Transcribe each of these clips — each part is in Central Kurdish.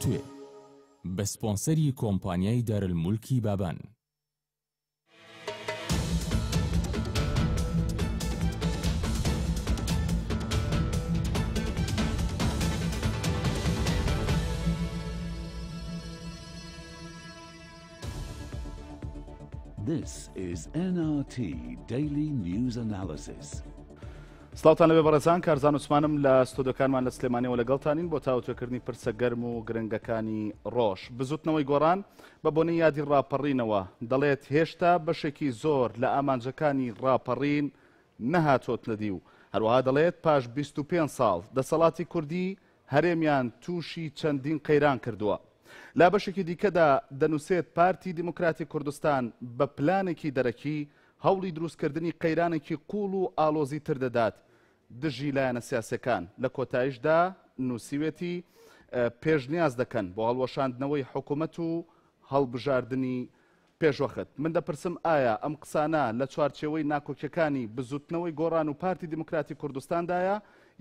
توێ بە سپۆنسەری کۆمپانیای دارالمولکی بابان. This is NRT Daily News Analysis. سڵاوتان لەبێ بەڕێزان، کارزان عوسمانم لە ستۆدیۆکانمان لە سلێمانیەوە لەگەڵتانین بۆ تاوتوێکردنی پرسە گەرم و گرنگەکانی ڕۆژ. بزوتنەوەی گۆڕان بە بۆنەی یادی ڕاپەڕینەوە دەڵێت هێشتا بەشێکی زۆر لە ئامانجەکانی ڕاپەڕین نەهاتۆتنە دی و هەروەها دەڵێت پاش 25 ساڵ دەسەڵاتی کوردی هەرێمیان تووشی چەندین قەیران کردووە. لا بەشێکی دیکەدا دەنووسێت پارتی دیموکراتی کوردستان بە پلانێکی دەرەکی هەوڵی دروستکردنی قەیرانێکی قوڵ و ئالۆزی تر دەدات دژی لایەنە سیاسەکان. لە کۆتاییشدا نووسیوێتی پێشنیاز دەکەن بۆ هەڵوەشاندنەوەی حکوومەت و هەڵبژاردننی پێشوەخت. من دەپرسم ئایا ئەم قسانە لە چوارچێوەی ناکۆکیەکانی بزوتنەوەی گۆڕان و پارتی دیموکراتی کوردستاندایە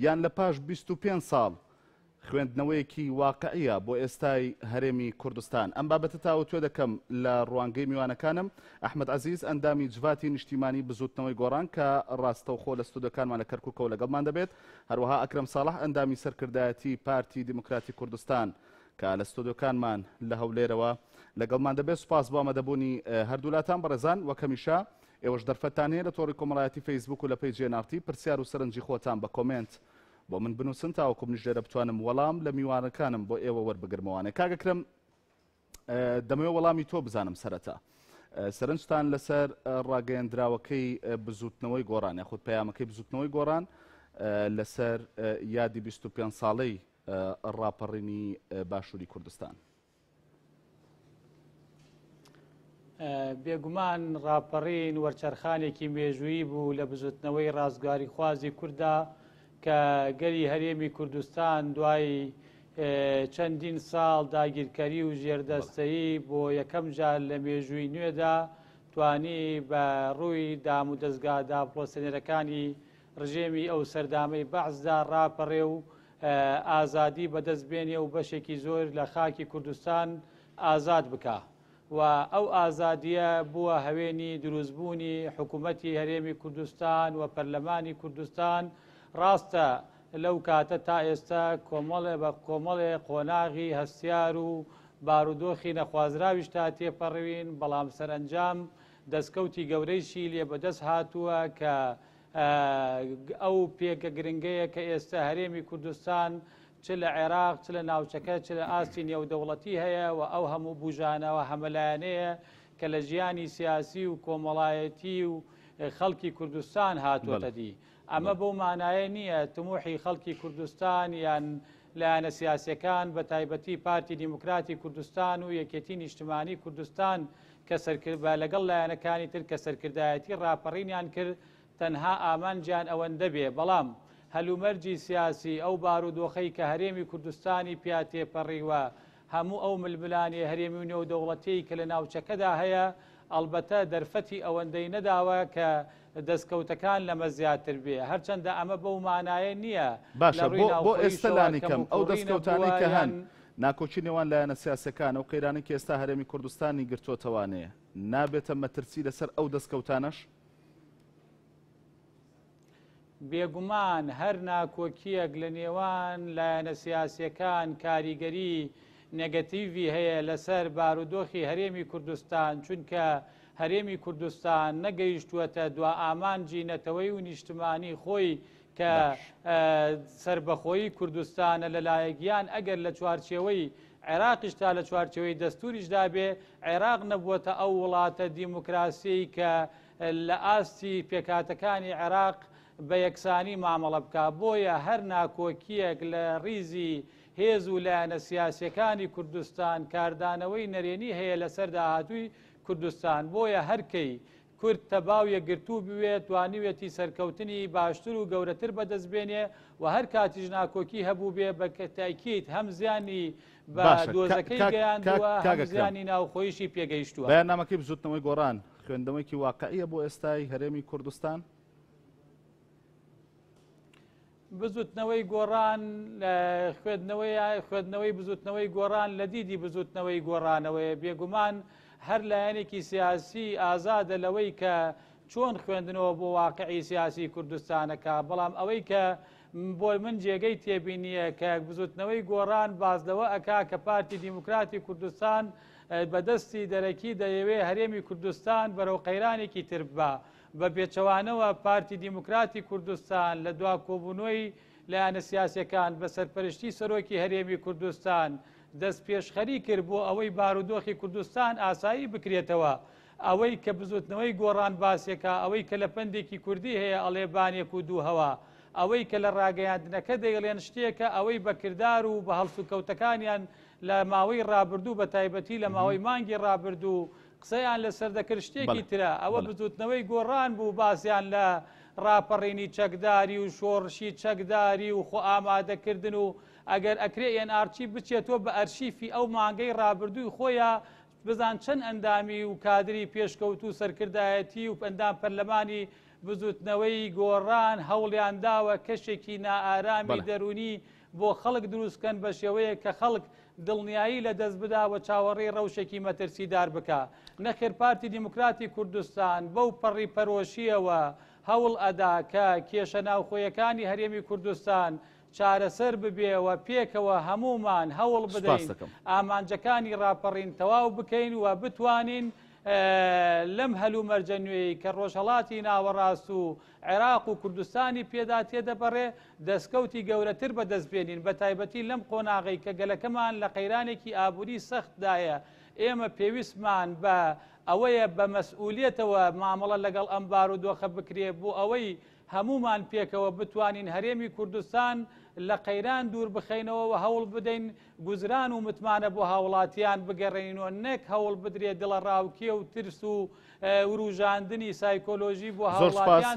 یان لە پاش 25 ساڵ خوێندنەوەیەکی واقعیە بۆ ئێستای هەرێمی کوردستان؟ ئەم بابەتە تاوتوێ دەکەم لە ڕوانگەی میوانەکانم. ئەحمەد عەزیز ئەندامی جڤاتی نیشتیمانی بزوتنەوەی گۆڕان کە ڕاستەوخۆ لە ستودیۆکانمان لە کەرکووکەوە لەگەڵمان دەبێت، هەروەها ئەکرەم ساڵح ئەندامی سەرکردایەتی پارتی دیموکراتی کوردستان کە لە ستودیۆکانمان لە هەولێرەوە لەگەڵمان دەبێت. سوپاس بۆ ئامادەبوونی هەردوولاتان بەڕێزان. وەک هەمیشە ئێوەش دەرفەتان هەیە لە تۆڕی کۆمەڵایەتی فەیسبوک و لە پەیجی NRT پرسیار و سەرنجی خۆتان بە کۆمنت بۆ من بنووسن تاوەکو منیش لێرە بتوانم وەڵام لە میوانەکانم بۆ ئێوە وەربگرمەوانێ. کاگەکرم دەمەوێت وەڵامی تۆ بزانم سەرەتا. سەرنجتان لەسەر ڕاگەیەندراوەکەی بزوتنەوەی گۆڕان یاخود پەیامەکەی بزوتنەوەی گۆڕان لەسەر یادی 25 ساڵەی ڕاپەڕینی باشووری کوردستان. بێگومان ڕاپەڕین وەرچەرخانێکی مێژوویی بوو لە بزوتنەوەی ڕازگاری خوازی کووردا کە گەری هەرێمی کوردستان دوای چەندین ساڵ داگیرکەری و ژێردەستەیی بۆ یەکەم جار لە مێژووی نوێدا توانی بە ڕووی دام و دەستگا داپڵۆسەنێرەکانی ڕژێمی ئەو سەردامەی بەعزدا ڕاپەڕێ و ئازادی بەدەستبێنێ و بەشێکی زۆر لە خاکی کوردستان ئازاد بکە و ئەو ئازادیە بووە هەوێنی دروستبوونی حکوومەتی هەرێمی کوردستان و پەرلەمانی کوردستان. ڕاستە لەو کاتە تا ئێستا کۆمەڵێ قۆناغی هەستیار و بارودۆخی نەخوازراویش تا تێپەڕوین، بەڵام سەرئەنجام دەستکەوتی گەورەیشی لێ بەدەست هاتووە کە ئەو پێکە گرنگەیە کە ئێستا هەرێمی کوردستان چ لە عێراق چ لە ناوچەکە چ لە ئاستی نێودەوڵەتی هەیە و ئەو هەموو بوژانەوە هەمەلایەنەیە کە لە ژیانی سیاسی و کۆمەڵایەتی و خەڵکی کوردستان هاتووەتە دی. ئەمە بەو مانایە نییە تموحی خەڵکی کوردستان یان لایەنە سیاسیەکان بە تایبەتی پارتی دیموکراتی کوردستان و یەکێتی نیشتیمانی کوردستان کە سەرکرد لەگەڵ لایەنەکانی تر کە سەرکردایەتی ڕاپەڕینیان کرد تەنها ئامانجیان ئەوەندە بێ، بەڵام هەلومەرجی سیاسی ئەو بارودۆخەی کە هەرێمی کوردستانی پیا تێپەڕیوە هەموو ئەو ململانی هەرێمی و نێودەوڵەتەی کە لە ناوچەکەدا هەیە ئەلبەتە دەرفەتی ئەوەندەی نەداوە کە دەستکەوتەکان لەمە زیاتر بێ، هەرچەندە ئەمە بەو مانایە نییە. باشە بۆ ئێستا لانیکەم ئەو دەستکەوتانی کە هەن ناکۆچی نێوان لایەنە سیاسەکان ئەو قەیرانی کە ئێستا هەرێمی کوردستانی گرتوۆتەوانەیە نابێتە مەترسی لەسەر ئەو دەستکەوتانەش؟ بێگومان هەر ناکۆکیەک لە نێوان لایەنە سیاسیەکان کاریگەری نێگەتیڤی هەیە لەسەر بارودۆخی هەرێمی کوردستان، چونکە هەرێمی کوردستان نەگەیشتووەتە دوا ئامانجی نەتەوەی و نیشتمانی خۆی کە سربەخۆیی کوردستانە لەلایەکیان ئەگەر لە چوارچێوەی عێراقیش تا لە چوارچێوەی دەستوریشدا بێ عێراق نەبووەتە ئەو وڵاتە دیموکراسی کە لە ئاستی پێکاتەکانی عێراق بە یەکسانی مامەڵە بکە. بۆیە هەر ناکۆکیەک لە ڕیزی هێز و لایەنە سیاسیەکانی کوردستان کاردانەوەی نەرێنی هەیە لەسەر داهاتووی کوردستان. بۆیە هەرکەی کورد تەباو یەکگرتوو بوێت توانیوێتی سەرکەوتنی باشتر و گەورەتر بەدەستبێنێ و هەر کاتیش ناکۆکی هەبوو بێ بە تاکید هەم زیانی بە دۆزەکەی گەیاندووە هەم زیانی ناوخۆیشی پێگەیشتووە. بەیاننامەکەی بزوتنەوەی گۆڕان خوێندنەوەیکی واقعیە بۆ ئێستای هەرێمی کوردستان؟ بزوتنەوەی گۆڕان خوێندنەوەی بزوتنەوەی گۆڕان لە دیدی بزوتنەوەی گۆڕانەوەی بێگومان هەر لایەنێکی سیاسی ئازادە لەوەی کە چۆن خوێندنەوە بۆ واقعی سیاسی کوردستانەکە بەڵام ئەوەی کە بۆ من جێگەی تێبینیە کە بزوتنەوەی گۆڕان بازدەوە ئەکا کە پارتی دیموکراتی کوردستان بەدەستی دەرەکی دەیەوێ هەرێمی کوردستان بەرەو قەیرانێکی تر بە بێچەوانەوە پارتی دیموکراتی کوردستان لە دوا کۆبوونەوەی لایەنە سیاسیەکان بە سەرپەرشتی سەرۆکی هەرێمی کوردستان دەست پێشخەری کرد بۆ ئەوەی بارودۆخی کوردستان ئاسایی بکرێتەوە ئەوەی کە بزوتنەوەی گۆڕان باسێکە ئەوەی کە لە پندێکی کوردی هەیە ئەڵێبانێک و دوو هەوا ئەوەی کە لە ڕاگەیاندنەکە دەیڵێن شتێکە ئەوەی بە کردار و بە هەڵسوکەوتەکانیان لە ماوەی ڕابردوو بە تایبەتی لە ماوەی مانگی ڕابردوو قسەیان لەسەر دەکرد شتێکی ترە ئەوە بزوتنەوەی گۆڕان بوو باسییان لە ڕاپەڕینی چەکداری و شۆڕشی چەکداری و خۆ ئامادەکردن و ئەگەر ئەکرێ ئێنارچی بچێتەوە بە ئەرشیفی ئەو مانگەی ڕابردووی خۆیان بزان چەند ئەندامی و کادری پێشکەوت و سەرکردایەتی و ئەندام پەرلەمانی بزوتنەوەی گۆڕان هەوڵیان داوە کەشێکی نائارامی دەرونی بۆ خەڵک دروستکەن بە شێوەیە کە خەڵک دڵنیایی لە دەست بداوە چاوەڕێی ڕەوشێکی مەترسیدار بکە نەخێر پارتی دیموکراتی کوردستان بەو پەڕی پەرۆشیەوە هەوڵ ئەدا کە کێشە ناوخۆیەکانی هەرێمی کوردستان چارەسەر ببێەوە پێکەوە هەمومان هەوڵ بدەین ئامانجەکانی ڕاپەڕین تەواو بکەین و بتوانین لەم هەلوو مەرجە نوێی کە ڕۆژهەڵاتی ناوەڕاست و عێراق و کوردستانی پێدا تێدەبڕێ دەستکەوتی گەورەتر بەدەستبێنین بە تایبەتی لەم قۆناغی کە گەلەکەمان لە قەیرانێکی ئابووری سەختدایە ئێمە پێویستمان بە ئەوەیە بە مەسئولیەتەوە مامەڵە لەگەڵ ئەم بارودۆخە بکرێ بۆ ئەوەی هەمومان پێکەوە بتوانین هەرێمی کوردستان لە قەیران دوور بخەینەوە و هەوڵ بدەین گوزران و متمانە بۆ هاوڵاتیان بگەڕێنەوە نەک هەوڵ بدرێت دڵە ڕاوکێ و ترس و وروژاندنی سایکۆلۆژی بۆ هاوڵاتیان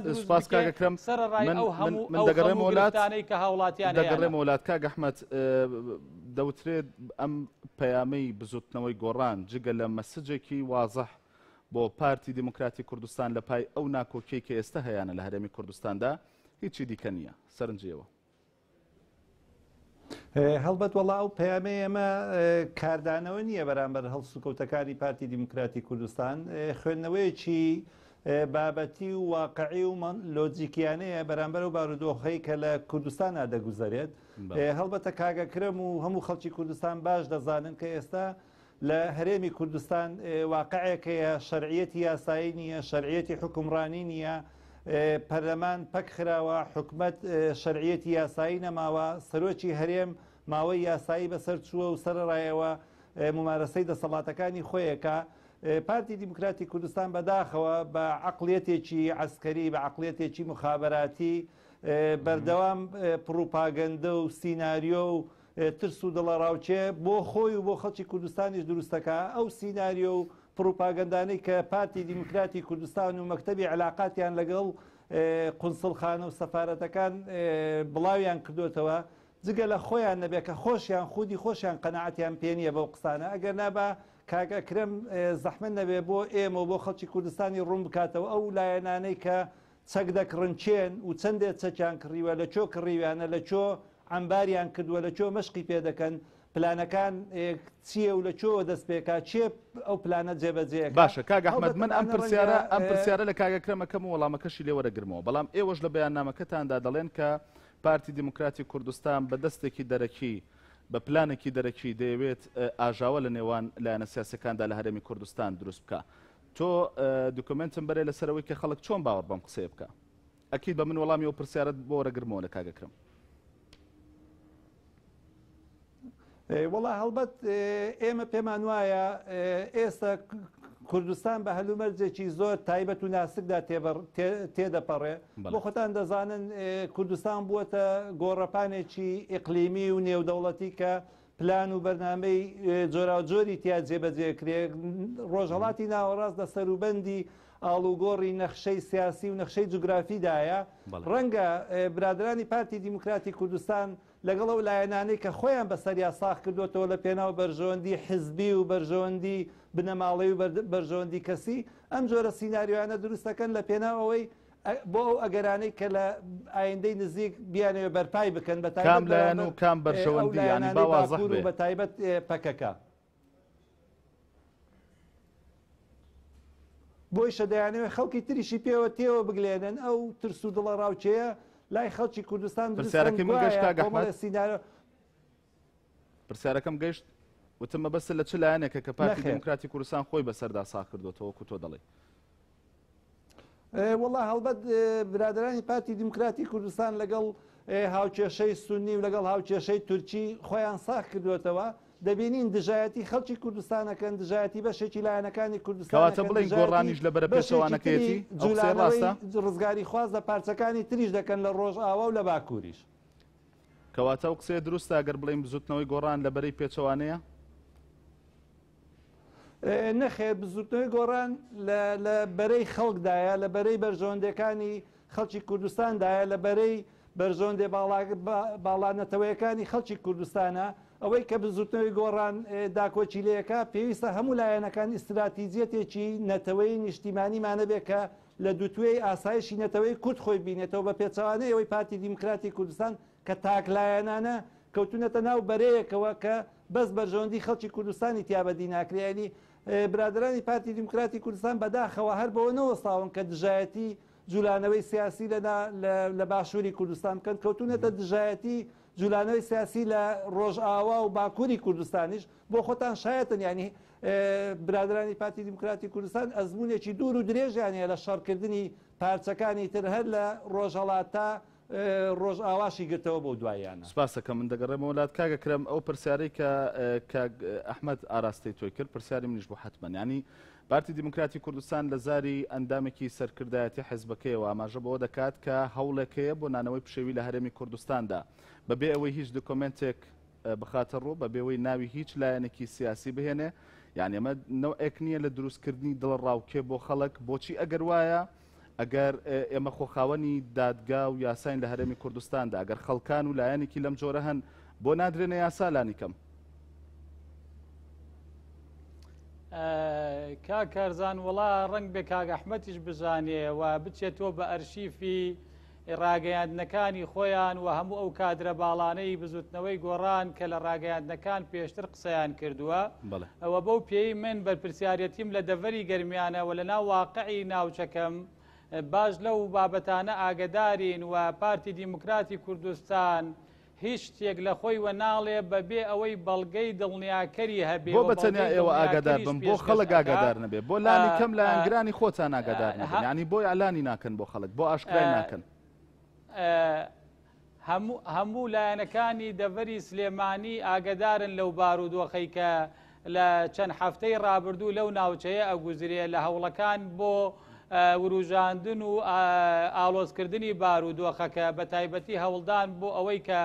سەرڕای ئەو هەموو گرفتانەی کە هاوڵاتیان دەگەڕێمە وڵات کاک ئەحمەد دەوترێت ئەم پەیامەی بزوتنەوەی گۆڕان جگە لە مەسجێکی وازەح بۆ پارتی دیموکراتی کوردستان لە پای ئەو ناکۆکیی کە ئێستا هەیەە لە هەرێمی کوردستاندا هیچی دیکە نییە سەرنجیەوە هەڵبەت وەڵا ئەو پەیامەی ئێمە کاردانەوە نییە بەرامبەر هەڵسوکەوتەکانی پارتی دیموکراتی کوردستان خوێندنەوەیەکی بابەتی و واقعی و لۆجیکیانەیە بەرامبەر و بارودۆخەی کە لە کوردستانە دەگوزارێت هەڵبەتە کاگەکرم و هەموو خەڵکی کوردستان باش دەزانن کە ئێستا لە هەرێمی کوردستان واقعەکەیە شەرعیەتی یاسایی نییە شەرعیەتی حکومڕانی نییە پەرلەمان پەک خراوە حکومەت شەرعیەتی یاسایی نەماوە سەرۆکی هەرێم ماوەی یاسایی بەسەر چووە و سەرڕایەوە ممارەسەی دەسەڵاتەکانی خۆیەکە پارتی دیموکراتی کوردستان بەداخەوە بە عەقڵیەتێکی عەسکەری بە عەقڵیەتێکی مخابەراتی بەردەوام پڕوپاگەندە و سیناریۆ و ترس و دڵە ڕاوچێ بۆ خۆی و بۆ خەڵکی کوردستانیش دروستەکە ئەو سیناریۆ و پڕوپاگەندانەی کە پارتی دیموکراتی کوردستان و مەکتەبی علاقاتیان لەگەڵ قونسڵخانە و سەفارەتەکان بڵاویان کردوتەوە جگە لە خۆیان نەبێت کە خۆشیان خودی خۆشیان قەنەعەتیان پێ نییە بەو قسانە ئەگەر نابە کاگەکرم زەحمەت نەبێ بۆ ئێمە و بۆ خەڵکی کوردستانی ڕوون بکاتەوە ئەو لایەنانەی کە چەک دەکڕنچێن و چەندێک چەکیان کڕیوە لە چۆ کڕیویانە لە چۆ ئەمباریان کردووە لە چۆ مەشقی پێ دەکەن پلانەکان چییە و لە چۆ دەست پێکا چێ ئەو پلانە جێبەجێ باشە کاگ ئەحمەد من ئەم پرسیارە لە کاگەکرەمەکەم و وەڵامەکەشی لێ وەرەگرمەوە بەڵام ئێوەش لە بەیاننامەکەتاندا دەڵێن کە پارتی دیموکراتی کوردستان بە دەستێکی دەرەکی بە پلانێکی دەرەکی دەیەوێت ئاژاوە لە نێوان لایەنە سیاسەکاندا لە هەرێمی کوردستان دروست بکە تۆ دوکمنتم بەرێ لەسەرەوەی کە خەڵک چۆن باوەڕ بەم قسەیە بکە ئەکید بە من وەڵامی ئەو پرسیارەت بۆ وەرەگرمەوە لە کاگەکرم وەڵا هەڵبەت ئێمە پێمان وایە ئێستا کوردستان بە هەلومەرجێکی زۆر تایبەت و ناسکدا تێدەپەڕێ بۆ خۆتان دەزانن کوردستان بووەتە گۆڕەپانێکی ئیقلیمی و نێودەوڵەتی کە پلان و بەرنامەی جۆراوجۆری تیا جێبەجێکرێ ڕۆژهەڵاتی ناوەڕاست لە سەروبەندی ئاڵوگۆڕی نەخشەی سیاسی و نەخشەی جوگرافیدایە ڕەنگە برادرانی پارتی دیموکراتی کوردستان لەگەڵ ئەو لایەنانەی کە خۆیان بەسەریا ساخ کردوێتەوە لە پێناو بەرژەوەندی حزبی و بەرژەوەندی بنەماڵی و بەرژەوەندی کەسی ئەم جۆرە سیناریۆیانە دروستەکەن لە پێناوەوەی بۆ ئەو ئەگەرانەی کە لە ئایندەی نزیک بیانەوە بەرپای بکەن بە کام لایەن و کام بەرژەوەندی ینی با وازەح بێ بە تایبەت پەکەکە بۆی شەدایانەوە خەڵکی تریشی پێوە تێوە بگلێنن ئەو ترس و دڵە ڕاوچەیە لای خەڵکی کوردستان پرسیارەکەم گەشت وتمە بەس لە چ لایەنێکە کە پارتی دموکراتی کوردستان خۆی بەسەردا سا کردوەوە وەکو تۆ دەڵێ وەڵا هەڵبەت برادرانی پارتی دموکراتی کوردستان لەگەڵ هاوکێشەی سونی و لەگەڵ هاوکێشەی تورکی خۆیان ساخ کردوێتەوە دەبینین دژایەتی خەڵکی کوردستانەکەن دژایەتی بەشێکی لایەنەکانی کوردستان کەواتە بڵین گۆڕانیش لەبەرە پێچەوانەکەیەتی ڕاستە ڕزگاری خواز لە پارچەکانی تریش دەکەن لە ڕۆژئاوا و لە باکووریش کەواتە ئەو قسەیە دروستە ئەگەر بڵین بزوتنەوەی گۆڕان لەبەرەی پێچەوانەیە نەخێر بزوتنەوەی گۆڕان لە بەرەی خەڵکدایە لە بەرەی بەرژۆندەکانی خەڵکی کوردستاندایە لە بەرەی بەرژۆندێ باڵانەتەوەیەکانی خەڵکی کوردستانە ئەوەی کە بزوتنەوەی گۆڕان داکۆچیلەیەەکە پێویستە هەموو لایەنەکان ئیستراتیزیەتێکی نەتەوەی نیشتیمانیمانە بێ کە لە دوتوێی ئاسایشی نەتەوەی کورد خۆی بینێتەوە بە پێچەوانەی ئەوەی پارتی دیموکراتی کوردستان کە تاکلایەنانە کەوتونەتە ناو بەرەیەکەوە کە بەس بەرژەوەندی خەڵکی کوردستانی تیابەدی ناکرێنی برادرانی پارتی دیموکراتی کوردستان بەداخەوە هەر بەوە نەوەستاون کە دژایەتی جوولانەوەی سیاسی لە باشووری کوردستان بکەن کەوتونەتە دژایەتی جوولانەوەی سیاسی لە ڕۆژئاوا و باکووری کوردستانیش بۆ خۆتان شایەتن ینی برادرانی پارتی دیموکراتی کوردستان ئەزمونێکی دوور و درێژیانە لە شەڕکردنی پارچەکانی تر هەر لە ڕۆژهەڵاتە ڕۆژ ئاواشی گرتەوە بۆ دوایانە سپاسەکە من دەگەڕێمە وڵات کاگە کرم ئەو پرسیارەی کە ئەحمەد ئاراستی تۆی کرد پرسیاری منیش بۆ حتمەن ینی پارتی دیموکراتی کوردستان لە زاری ئەندامێکی سەرکردایەتی حیزبەکەیەوە ئاماژە بەوە دەکات کە هەوڵێکەیە بۆ نانەوەی پشێوی لە هەرێمی کوردستاندا بەبێ ئەوەی هیچ دکۆمنتێک بخاتە ڕوو بەبێەوەی ناوی هیچ لایەنێکی سیاسی بهێنێ یعنی ئەمە نەوەیەک نییە لە دروستکردنی دڵڕاوکێ بۆ خەڵک بۆچی ئەگەر وایە ئەگەر ئێمە خۆخاوەنی دادگا و یاساین لە هەرێمی کوردستاندا ئەگەر خەڵکان و لایەنێکی لەم جۆرە هەن بۆ نادرێنە یاسا لانی کەم کاکارزان وڵا ڕنگ بێ کاک ئەحمەدیش بزانێ و بچێتەوە بە ئەرشیفی ڕاگەیاندنەکانی خۆیان و هەموو ئەو کادرە باڵانەی بزوتنەوەی گۆڕان کە لە ڕاگەیاندنەکان پێشتر قسەیان کردووە ئەوە بەو پێی من بەرپرسیارەتیم لە دەڤەری گەرمیانە و لە ناو واقعی ناوچەکەم باش لەو بابەتانە ئاگدارین و پارتی دیموکراتی کوردستان هیچ شتێک لە خۆی وە ناڵێ بەبێ ئەوەی بەڵگەی دڵنیاکەری هەبێ بۆ بەتەنیا ئێوە ئاگدار بن بۆ خەڵک ئاگدار نەبێ بۆ لانی کەم لە ئەنگرانی خۆتان ئاگدار نەبن ینی بۆی ئەلانی ناکەن بۆ خەڵک بۆ ئاشکرای ناکەن هەموو لایەنەکانی دەڤەری سلێمانی ئاگدارن لەو بارودۆخەی کە لە چەند هەفتەی ڕابردوو لەو ناوچەیە ئەگوزرێ لە هەوڵەکان بۆ وروژاندن و ئالۆزکردنی بارودۆخەکە بە تایبەتی هەوڵدان بۆ ئەوەی کە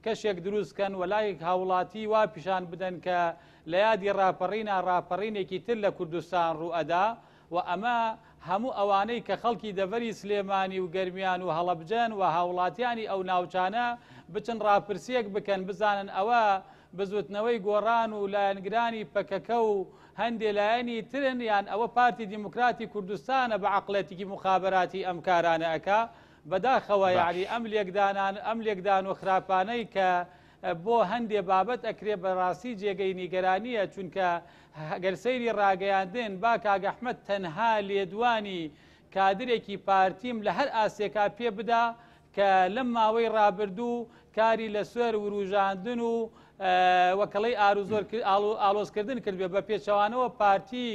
کەشێک دروستکەن و لای هاوڵاتی وا پیشان بدەن کە لە یادی ڕاپەڕینێکی تر لە کوردستان ڕوئەدا و ئەمە هەموو ئەوانەی کە خەڵکی دەڤەری سلێمانی و گەرمیان و هەڵەبجەن و هاوڵاتیانی ئەو ناوچانە بچن ڕاپرسیەک بکەن بزانن ئەوە بزوتنەوەی گۆڕان و لایەنگرانی پەکەکە و هەندێ لایەنی ترن یان ئەوە پارتی دیموکراتی کوردستانە بە عەقڵەتێکی مخابەراتی ئەم کارانە ئەکا بەداخەوە یعنی ئەم لێکدان و خراپانەی کە بۆ هەندێ بابەت ئەکرێ بەڕاستی جێگەی نیگەرانیە چونکە گەر سەیری ڕاگەیاندن با کاک ئەحمەد تەنها لێدوانی کادرێکی پارتیم لە هەر ئاسێکا پێ بدا کە لەم ماوەی ڕابردوو کاری لە سوێر وروژاندن و وەکەڵەی ئالۆزکردن کردبێ بە پێچەوانەوە پارتی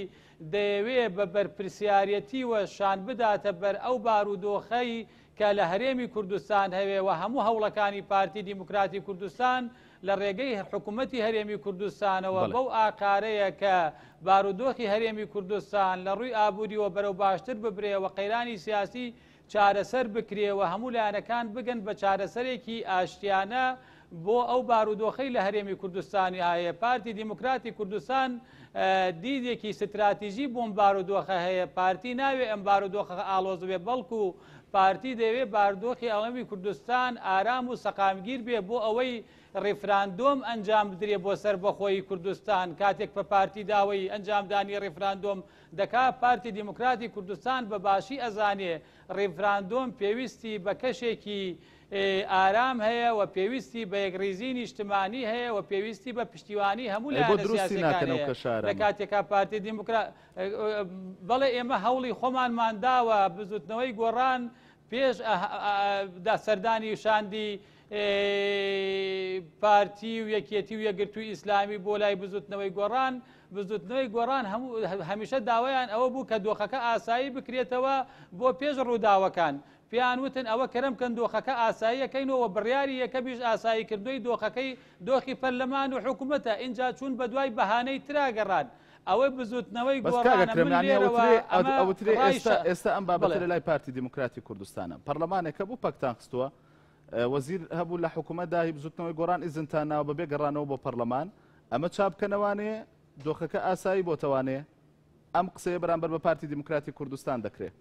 دەیەوێ بە بەرپرسیارەتی وە شان بداتە بەر ئەو بارودۆخەی کە لە هەرێمی کوردستان هەوێ و هەموو هەوڵەکانی پارتی دیموکراتی کوردستان لە ڕێگەی حکوومەتی هەرێمی کوردستانەوە بەو ئاکارەیە کە بارودۆخی هەرێمی کوردستان لە ڕووی ئابووریەوە بەرەو باشتر ببرێەوە قەیرانی سیاسی چارەسەر بکرێەوە هەموو لایەنەکان بگەن بە چارەسەرێکی ئاشتیانە بۆ ئەو بارودۆخەی لە هەرێمی کوردستانی هەیە پارتی دیموکراتی کوردستان دیدێکی ستراتیژی بۆم بارودۆخە هەیە پارتی ناوێ ئەم بارودۆخە ئالۆز بێ بەڵکو پارتی دەوێت باردۆخی ئەڵەمی کوردستان ئارام و سەقامگیر بێ بۆ ئەوەی ڕێفراندۆم ئەنجام بدرێ بۆ سەر بەخۆی کوردستان کاتێک بە پارتی داوای ئەنجامدانی ڕێفراندۆم دەکا پارتی دیموکراتی کوردستان بە باشی ئەزانێ ڕێفراندۆم پێویستی بە کەشێکی ئارام هەیە و پێویستی بە یەکریزی نیشتمانی هەیە و پێویستی بە پشتیوانی هەموو لە کاتێکا پارتی دیموکرات بەڵێ ئێمە هەوڵی خۆمانمان داوە بزوتنەوەی گۆڕان پێش سەردانی شاندی پارتی و یەکێتی و یەکگرتووی ئیسلامی بۆ لای بزوتنەوەی گۆڕان هەمیشە داوایان ئەوە بوو کە دۆخەکە ئاسایی بکرێتەوە بۆ پێش ڕووداوەکان پیان وتن ئەوە کەرم کەن دۆخەکە ئاساییەکەینەوە بڕیاری یەکە بیش ئاساییکردنەوەی دۆخەکەی دۆخی پەرلەمان و حکوومەتە اینجا چوون بە دوای بەهانەی تراگەڕان ئەوەی بزوتنەوەی ئێستا ئەم بابەتە لای پارتی دیموکراتی کوردستانە پەرلەمانێکە بوو پەکتان خستووە وەزیر هەبوو لە حکوومەتدا هی بزوتنەوەی گۆڕان ئیزنتان ناوە بەبێ گەڕانەوە بۆ پەرلەمان ئەمە چاپکەنەوانێ دۆخەکە ئاسایی بۆتەوانێ ئەم قسەیە بەرامبەر بە پارتی دیموکراتی کوردستان دەکرێت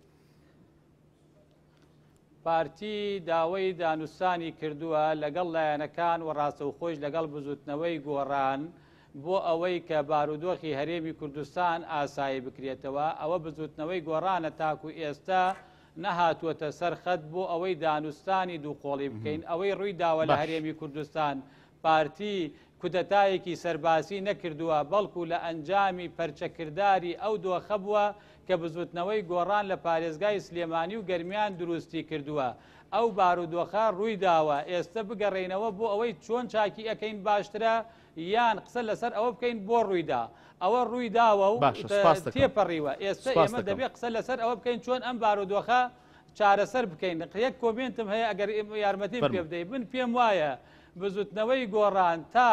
پارتی داوای دانوستانی کردووە لەگەڵ لایەنەکان و ڕاستەوخۆش لەگەڵ بزوتنەوەی گۆڕان بۆ ئەوەی کە بارودۆخی هەرێمی کوردستان ئاسایی بکرێتەوە ئەوە بزوتنەوەی گۆڕانە تاکو ئێستا نەهاتووەتە سەرخەت بۆ ئەوەی دانوستانی دووقۆڵی بکەین ئەوەی ڕووی داوە لە هەرێمی کوردستان پارتی کودەتایەکی سەرباسی نەکردووە بەڵکو لە ئەنجامی پەرچەکرداری ئەو دۆخە بووە کە بزوتنەوەی گۆڕان لە پارێزگای سلێمانی و گەرمیان دروستی کردووە ئەو بارودۆخە ڕووی داوە ئێستا بگەڕێنەوە بۆ ئەوەی چۆن چاکی ئەەکەین باشترە یان قسە لەسەر ئەوە بکەین بۆ ڕوویدا ئەوە ڕووی داوە و تێپەڕیوە ئێستا ئێمە دەبێت قسە لەسەر ئەوە بکەین چۆن ئەم بارودۆخە چارەسەر بکەین یەک کۆمنتم هەیە ئەگەر یارمەتی پێ بدەیت من پێم وایە بزوتنەوەی گۆڕان تا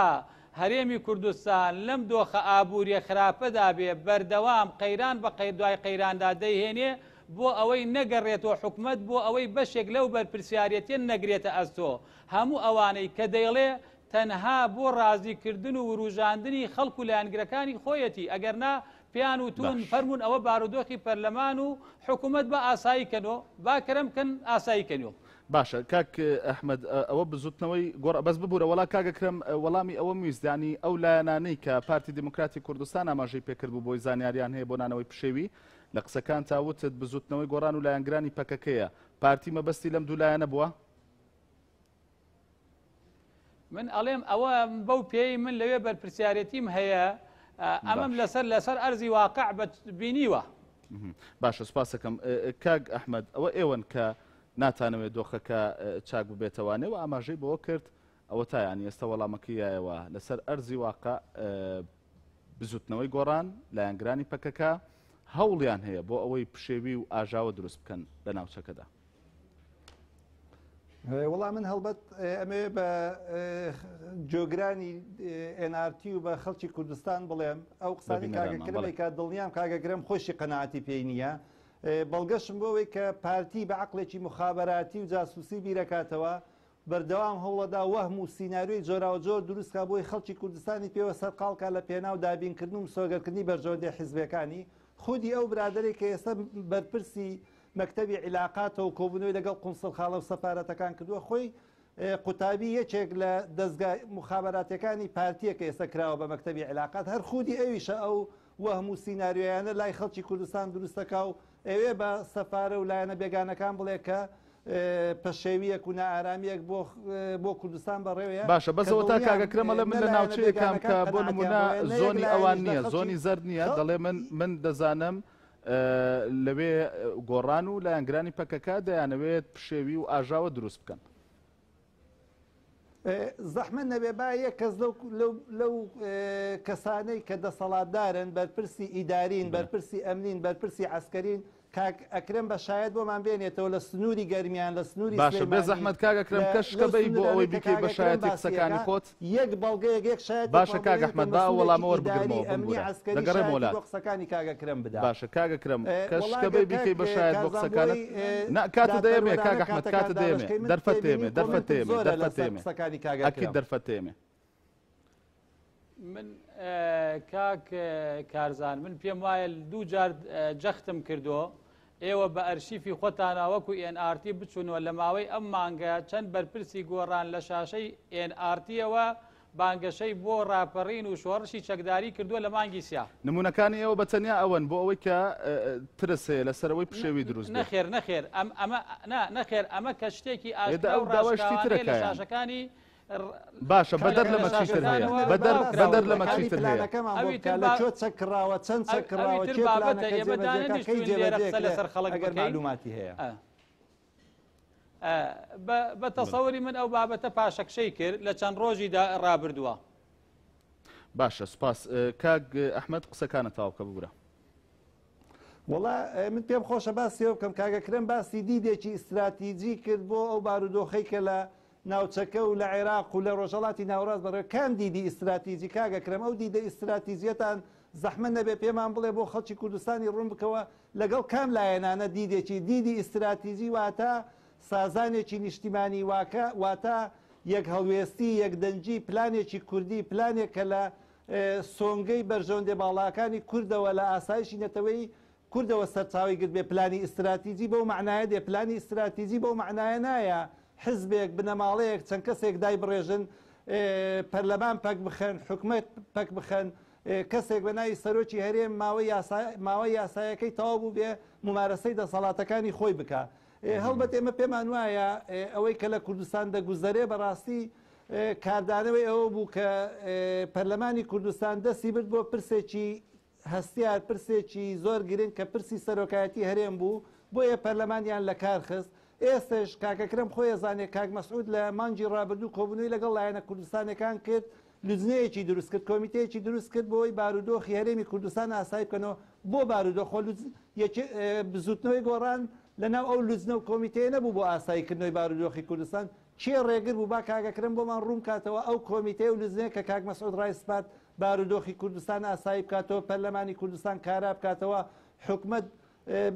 هەرێمی کوردستان لەم دۆخە ئابووریە خراپەدا بێ بەردەوام قەیران بە دوای قەیراندا دەیهێنێ بۆ ئەوەی نەگەڕێتەوە حکومت بۆ ئەوەی بەشێک لەو بەرپرسیارەتێن نەگرێتە ئەستۆ هەموو ئەوانەی کە دەیڵێ تەنها بۆ ڕازیکردن و وروژاندنی خەڵکو و لایەنگرەکانی خۆیەتی ئەگەرنا پیان وتون فەرمونون ئەوە بارودۆخی پەرلەمان و حکوومەت بە ئاساییکەنەوە باکەرم کەن ئاساییکەنەوە باشە کاک ئەحمەد ئەوە بزوتنەوەی گۆڕ بەس ببوورە وڵا کاگەکرم وەڵامی ئەوە میزدانی ئەو لایەنانەی کە پارتی دیموکراتی کوردستان ئاماژەی پێکرد بوو بۆی زانیاریان هەیە بۆ نانەوەی پشێوی لە قسەکان تاوتت بزوتنەوەی گۆڕان و لایەنگرانی پەکەکەیە پارتی مەبەستی لەم دوو لایەنە بووە من ئەڵێم ئەوە بەو پێی من لەوێ بەرپرسیارەتیم هەیە ئەمەم لەسەر ئەرزی واقع بینیوە باشە سوپاسەکەم کاک ئەحمەد ئەوە ئێوەن کە ناتانەوێت دۆخەکە چاک ببێتەوانێ و ئاماژەی بۆ کرد ئەوە تایانی ئێستا وەڵامەکەیەوە لەسەر ئەرزی واقع بزوتنەوەی گۆڕان لایەنگرانی پەکەکە هەوڵیان هەیە بۆ ئەوەی پشێوی و ئاژاوە دروست بکەن لە ناوچەکەدا وەڵام من هەڵبەت ئەمێ بە جۆگرانی NRT و بە خەڵکی کوردستان بڵێم ئەو قسانی کاگەکرمێکا دڵنیام کاگەگرم خۆشی قەنەعەتی پێی نییە بەڵگەشم بۆەوەی کە پارتی بە عەقڵێکی مخابەراتی و جاسووسی بیرەکاتەوە بەردەوام هەوڵەدا وەهم و سیناریۆی جۆراوە جۆر دروستکە بۆی خەڵکی کوردستانی پێوە سەرقاڵکە لە پێناو دابینکردن و سۆگەرکردنی بەرژەوەندەی حیزبەکانی خودی ئەو برادەرێک کە ئێستا بەرپرسی مەکتەبی عیلاقاتەوە و کۆبوونەوەی لەگەڵ قونسڵخانە و سەفارەتەکان کردووە خۆی قوتابی یەکێک لە دەستگای مخابەراتەکانی پارتیە کە ئێستا کراوە بە مەکتەبی عیلاقات هەر خودی ئەویشە ئەو وەهم و سیناریۆیانە لای خەڵکی کوردستان دروستەکە و ئەوێ بە سەفارە و لایەنە بێگانەکان بڵێ کە پەشێویەک و نائارامیەک بۆ کوردستان بەڕێوەیە باشە بەسەوە تا کاگەکرمەڵە من لە ناوچەیەکام کە بۆ نمونە زۆنی ئەوان نییە زۆنی زەرد نییە دەڵێ من دەزانم لەوێ گۆڕان و لایەنگرانی پەکەکە دەیانەوێت پشێوی و ئاژاوە دروست بکەن زەحمەت نەبێ با یەک کەس لەو کەسانەی کە دەسەڵاتدارن بەرپرسی ئیدارین بەرپرسی ئەمنین بەرپرسی عەسکەرین کاک ئەکرم بە شاید بۆمان بێنێتەوە لە سنووری گەرمیان لە سنووری باشە بێ زەحمەت کاگەکرم کەشکە بەی بۆ ئەوەی بکەی بە شایەتی قسەکانی خۆت یەک بەڵگەیەک یەک شاید باشە کاگەحمەد با وەڵامەوە بگرمەوە دەگەڕێمەوە لات قسەکانی کاگەکرم بدا باشە کاگەکرم کەشکە بەی بکەی بە شایەت بۆ قسەکانت کاتە دەیەمێ کاگەحمەد کاتە دەیەمێ دەرفەتێمێ دەرفەتێمێ دەرفەتێمێ ئەکید دەرفەتێمێ من کاک کارزان من پێم وایە دوو جار جەختم کردو ئێوە بە ئەرشیفی خۆتانە وەکو NRT بچوونەوە لە ماوەی ئەم مانگە چەند بەرپرسی گۆڕان لە شاشەی NRTەوە بانگەشەی بۆ ڕاپەڕین و شۆڕشی چەکداری کردووە لە مانگی سیا. نمونونەکانی ئێوە بە تەنیا ئەوەن بۆ ئەوەی کە ترسێ لەسەرەوەی پشێوی دروست نەخێر نەخێر نەخێر ئەمە کە شتێکی ئاشکرا لە شاشەکانی باشە بەدەر لە مەچیتر هەیە بەدەر لە مەچیتر هەیە لە چۆ چەکراوە چەند چەکراوە چێ پلانەکەی لەسەر خەڵک معلوماتی هەیە. بە تەسەوری من ئەو بابەتە پاشەکشەی کرد لە چەند ڕۆژیدا ڕابردووە. باشە سوپاس کاک ئەحمەد قسەکانە تاوکە ببورە. وڵا من پێم خۆشە باسی ئەو بکەم کاگەکرم باسی دیدێکی ئیستراتیجی کرد بۆ ئەو بارودۆخەی کە لە ناوچەکە و لە عێراق و لە ڕۆژەڵاتی ناوڕاست بەڕێ کام دیدی ئیستراتیجی کاگەکرم ئەو دیدە ئیستراتیزیەتان زەحمە نەبێ پێمان بڵێ بۆ خەڵکی کوردستانی ڕوون بکەوە لەگەڵ کام لایەنانە دیدێکی دیدی ئیستراتیزی واتە سازانێکی نیشتیمانی واتە یەک هەڵوێستی یەک دەنجی پلانێکی کوردی پلانێک کە لە سۆنگەی بەرژەوەندێ باڵاکانی کوردەوە لە ئاسایشی نەتەوەی کوردەوە سەرچاوی گرت بێ پلانی ئیستراتیزی بەو معنایە دێ پلانی ئیستراتیزی بەو معنایە نایە حزبێک بنەماڵەیەک چەند کەسێک دای بڕێژن پەرلەمان پەک بخەن حکومەت پەک بخەن کەسێک بە ناوی سەرۆکی هەرێم ماوەی یاسایەکەی تەواو بوو بێ ممارەسەی دەسەڵاتەکانی خۆی بکە. هەڵبەت ئێمە پێمان وایە ئەوەی کە لە کوردستان دەگوزەرێ بەڕاستی کاردانەوەی ئەوە بوو کە پەرلەمانی کوردستان دەستی برد بۆ پرسێکی هەستیار پرسێکی زۆر گرنگ کە پرسی سەرۆکایەتی هەرێم بوو بۆیە پەرلەمانیان لە کار خست. ئێستش کاکەکرم خۆی زانێ کاک مەسعود لە مانگی ڕابردوو کۆبوونەوەی لەگەڵ لایەنە کوردستانەکان کرد لوزنەیەکی دروست کرد کۆمیتەیەکی دروست کرد بۆی بارودۆخی هەرێمی کوردستان ئاسایی بکەنەوە بۆ بارودۆخۆ بزوتنەوەی گۆڕان لەناو ئەو لوزنە و کۆمیتەیە نەبوو بۆ ئاساییکردنەوەی بارودۆخی کوردستان چێ ڕێگر بوو با کاگەکرم بۆمان ڕوون کاتەوە ئەو کۆمیتەی و لوزنەیە کە کاک مەسعود ڕای سپات بارودۆخی کوردستان ئاسایی بکاتەوە پەرلەمانی کوردستان کارا بکاتەوە حکومەت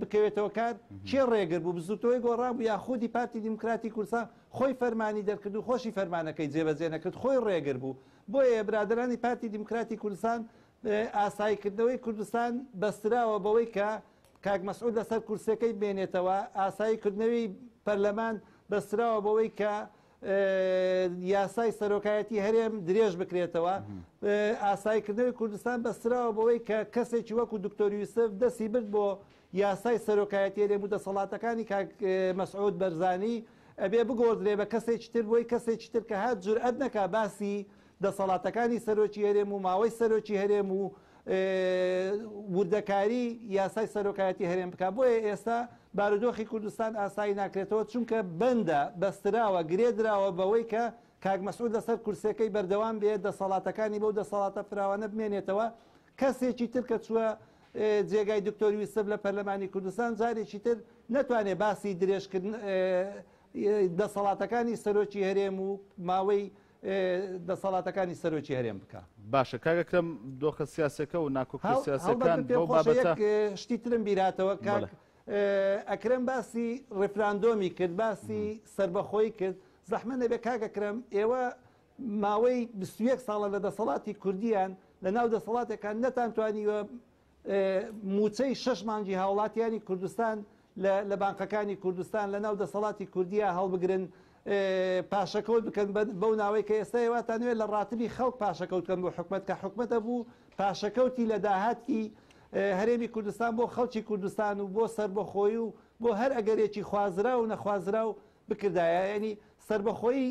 بکەوێتەوە کار چێ ڕێگر بوو بزوتەوەی گۆڕان بوو یاخودی پارتی دیموکراتی کوردستان خۆی فەرمانی دەرکرد و خۆشی فەرمانەکەی جێبەجێ نەکرد خۆی ڕێگر بوو بۆیە برادرانی پارتی دیموکراتی کوردستان ئاساییکردنەوەی کوردستان بەستراوە بەوەی کە کاک مەسعود لەسەر کورسەکەی بێنێتەوە ئاساییکردنەوەی پەرلەمان بەستراوە بەوەی کە یاسای سەرۆکایەتی هەرێم درێژ بکرێتەوە ئاساییکردنەوەی کوردستان بەستراوە بەوەی کە کەسێکی وەکو دکتۆر یوسف دەستی برد بۆ یاسای سەرۆکایەتی هەرێم و دەسەڵاتەکانی کاک مەسعود بەرزانی ئەبێ بگۆڕدرێ بە کەسێکی تر بۆی کەسێکی تر کە هات جورئەت نەکا باسی دەسەڵاتەکانی سەرۆکی هەرێم و ماوەی سەرۆکی هەرێم و وردەکاری یاسای سەرۆکایەتی هەرێم بکە بۆیە ئێستا بارودۆخی کوردستان ئاسایی ناکرێتەوە چونکە بەندە بەستراوە گرێدراوە بەوەی کە کاک مەسعود لەسەر کورسەکەی بەردەوام بێت دەسەڵاتەکانی بەو دەسەڵاتە فراوانە بمێنێتەوە کەسێکی تر کە چووە جێگای دکتۆر یوسف لە پەرلەمانی کوردستان جارێکی تر نەتوانێت باسی درێژکردن دەسەڵاتەکانی سەرۆکی هەرێم و ماوەی دەسەڵاتەکانی سەرۆکی هەرێم بکە. باشە کاگەکرم دۆخە سیاسەکە و ناکۆکردی سیاسەکان بۆ بابەتە شتی ترم بیراتەوە کاک ئەکرم باسی ڕفراندۆمی کرد باسی سربەخۆی کرد زەحمە نەبێ کاگەکرم ئێوە ماوەی 21 ساڵە لە دەسەڵاتی کوردیان لە ناو دەسەڵاتێکان نەتانتوانیوە موچەی 6 مانگی هاوڵاتیانی کوردستان لە بانقەکانی کوردستان لە ناو دەسەڵاتی کوردیە هەڵبگرن پاشەکەوت بکەن بەو ناوەی کە ئێستا واتانوێت لە ڕاتبی خەڵک پاشەکەوتکەن بۆ حکومەت کە حکومەتە بوو پاشەکەوتی لە داهاتی هەرێمی کوردستان بۆ خەڵکی کوردستان و بۆ سربەخۆی و بۆ هەر ئەگەرێکی خوازرا و نەخوازرا و بکردایە ینی سربەخۆی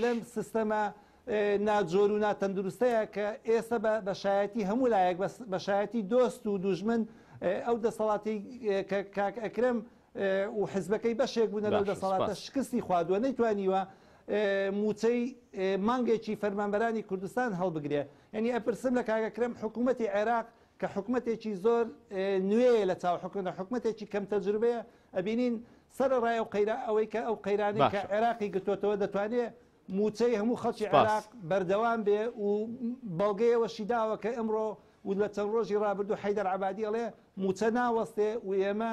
لەم سیستەمە ناجۆر و ناتەندروستەیە کە ئێستا بە شایەتی هەموو لایەک بە شایەتی دۆست و دوژمن ئەو دەسەڵاتی کاک ئەکرم و حزبەکەی بەشێک بوونە لەو دەسەڵاتە شکستی خواردووە نەیتوانیوە موچەی مانگێکی فەرمانبەرانی کوردستان هەڵبگرێ یعنی ئەپرسم لە کاگەکرم حکوومەتی عێراق کە حکوومەتێکی زۆر نوێیە لە چاو حکوومەتێکی کەم تەجروبەیە ئەبینین سەرڕای ئەوەی کە ئەو قەیرانی کە عێراقی گرتوتەوە دەتوانێت موچەی هەموو خەڵکی عێراق بەردەوام بێ و بەڵگەیەوەشی داوە کە ئەمڕۆ و لە چەند ڕۆژی ڕابردوو حەیدەر عەبادی ئەڵێ موچە ناوەستێ و ئێمە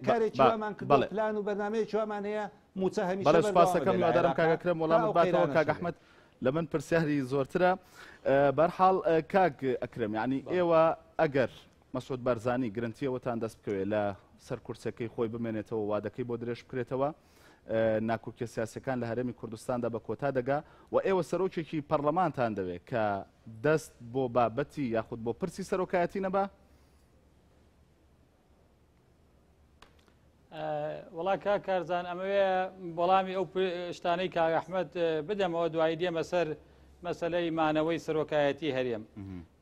کارێکی وامان کردو پلان و بەرنامەیەکی وامان هەیە موچە هەمیشە بەڵێ سپاسەکەم هیوادارم کاگەکرم وەڵامت باتەوە کاک ئەحمەد لە من پرسیاری زۆرترە بەرحاڵ کاک ئەکرم یعنی ئێوە ئەگەر مەسعود بەرزانی گرنتیەوەتان دەست بکەوێت لە سەرکورسەکەی خۆی بمێنێتەوە وادەکەی بۆ درێژ بکرێتەوە ناکۆکیە سیاسەکان لە هەرێمی کوردستاندا بە کۆتا دەگا و ئێوە سەرۆکێکی پەرلەمانتان دەوێت کە دەست بۆ بابەتی یاخود بۆ پرسی سەرۆکایەتی نەبا؟ وڵا کارزان ئەمەوێ وەڵامی ئەو شتانەی کاک ئەحمەد بدەمەوە دوایی دێمە سەر مەسەلەی مانەوەی سەرۆکایەتی هەرێم.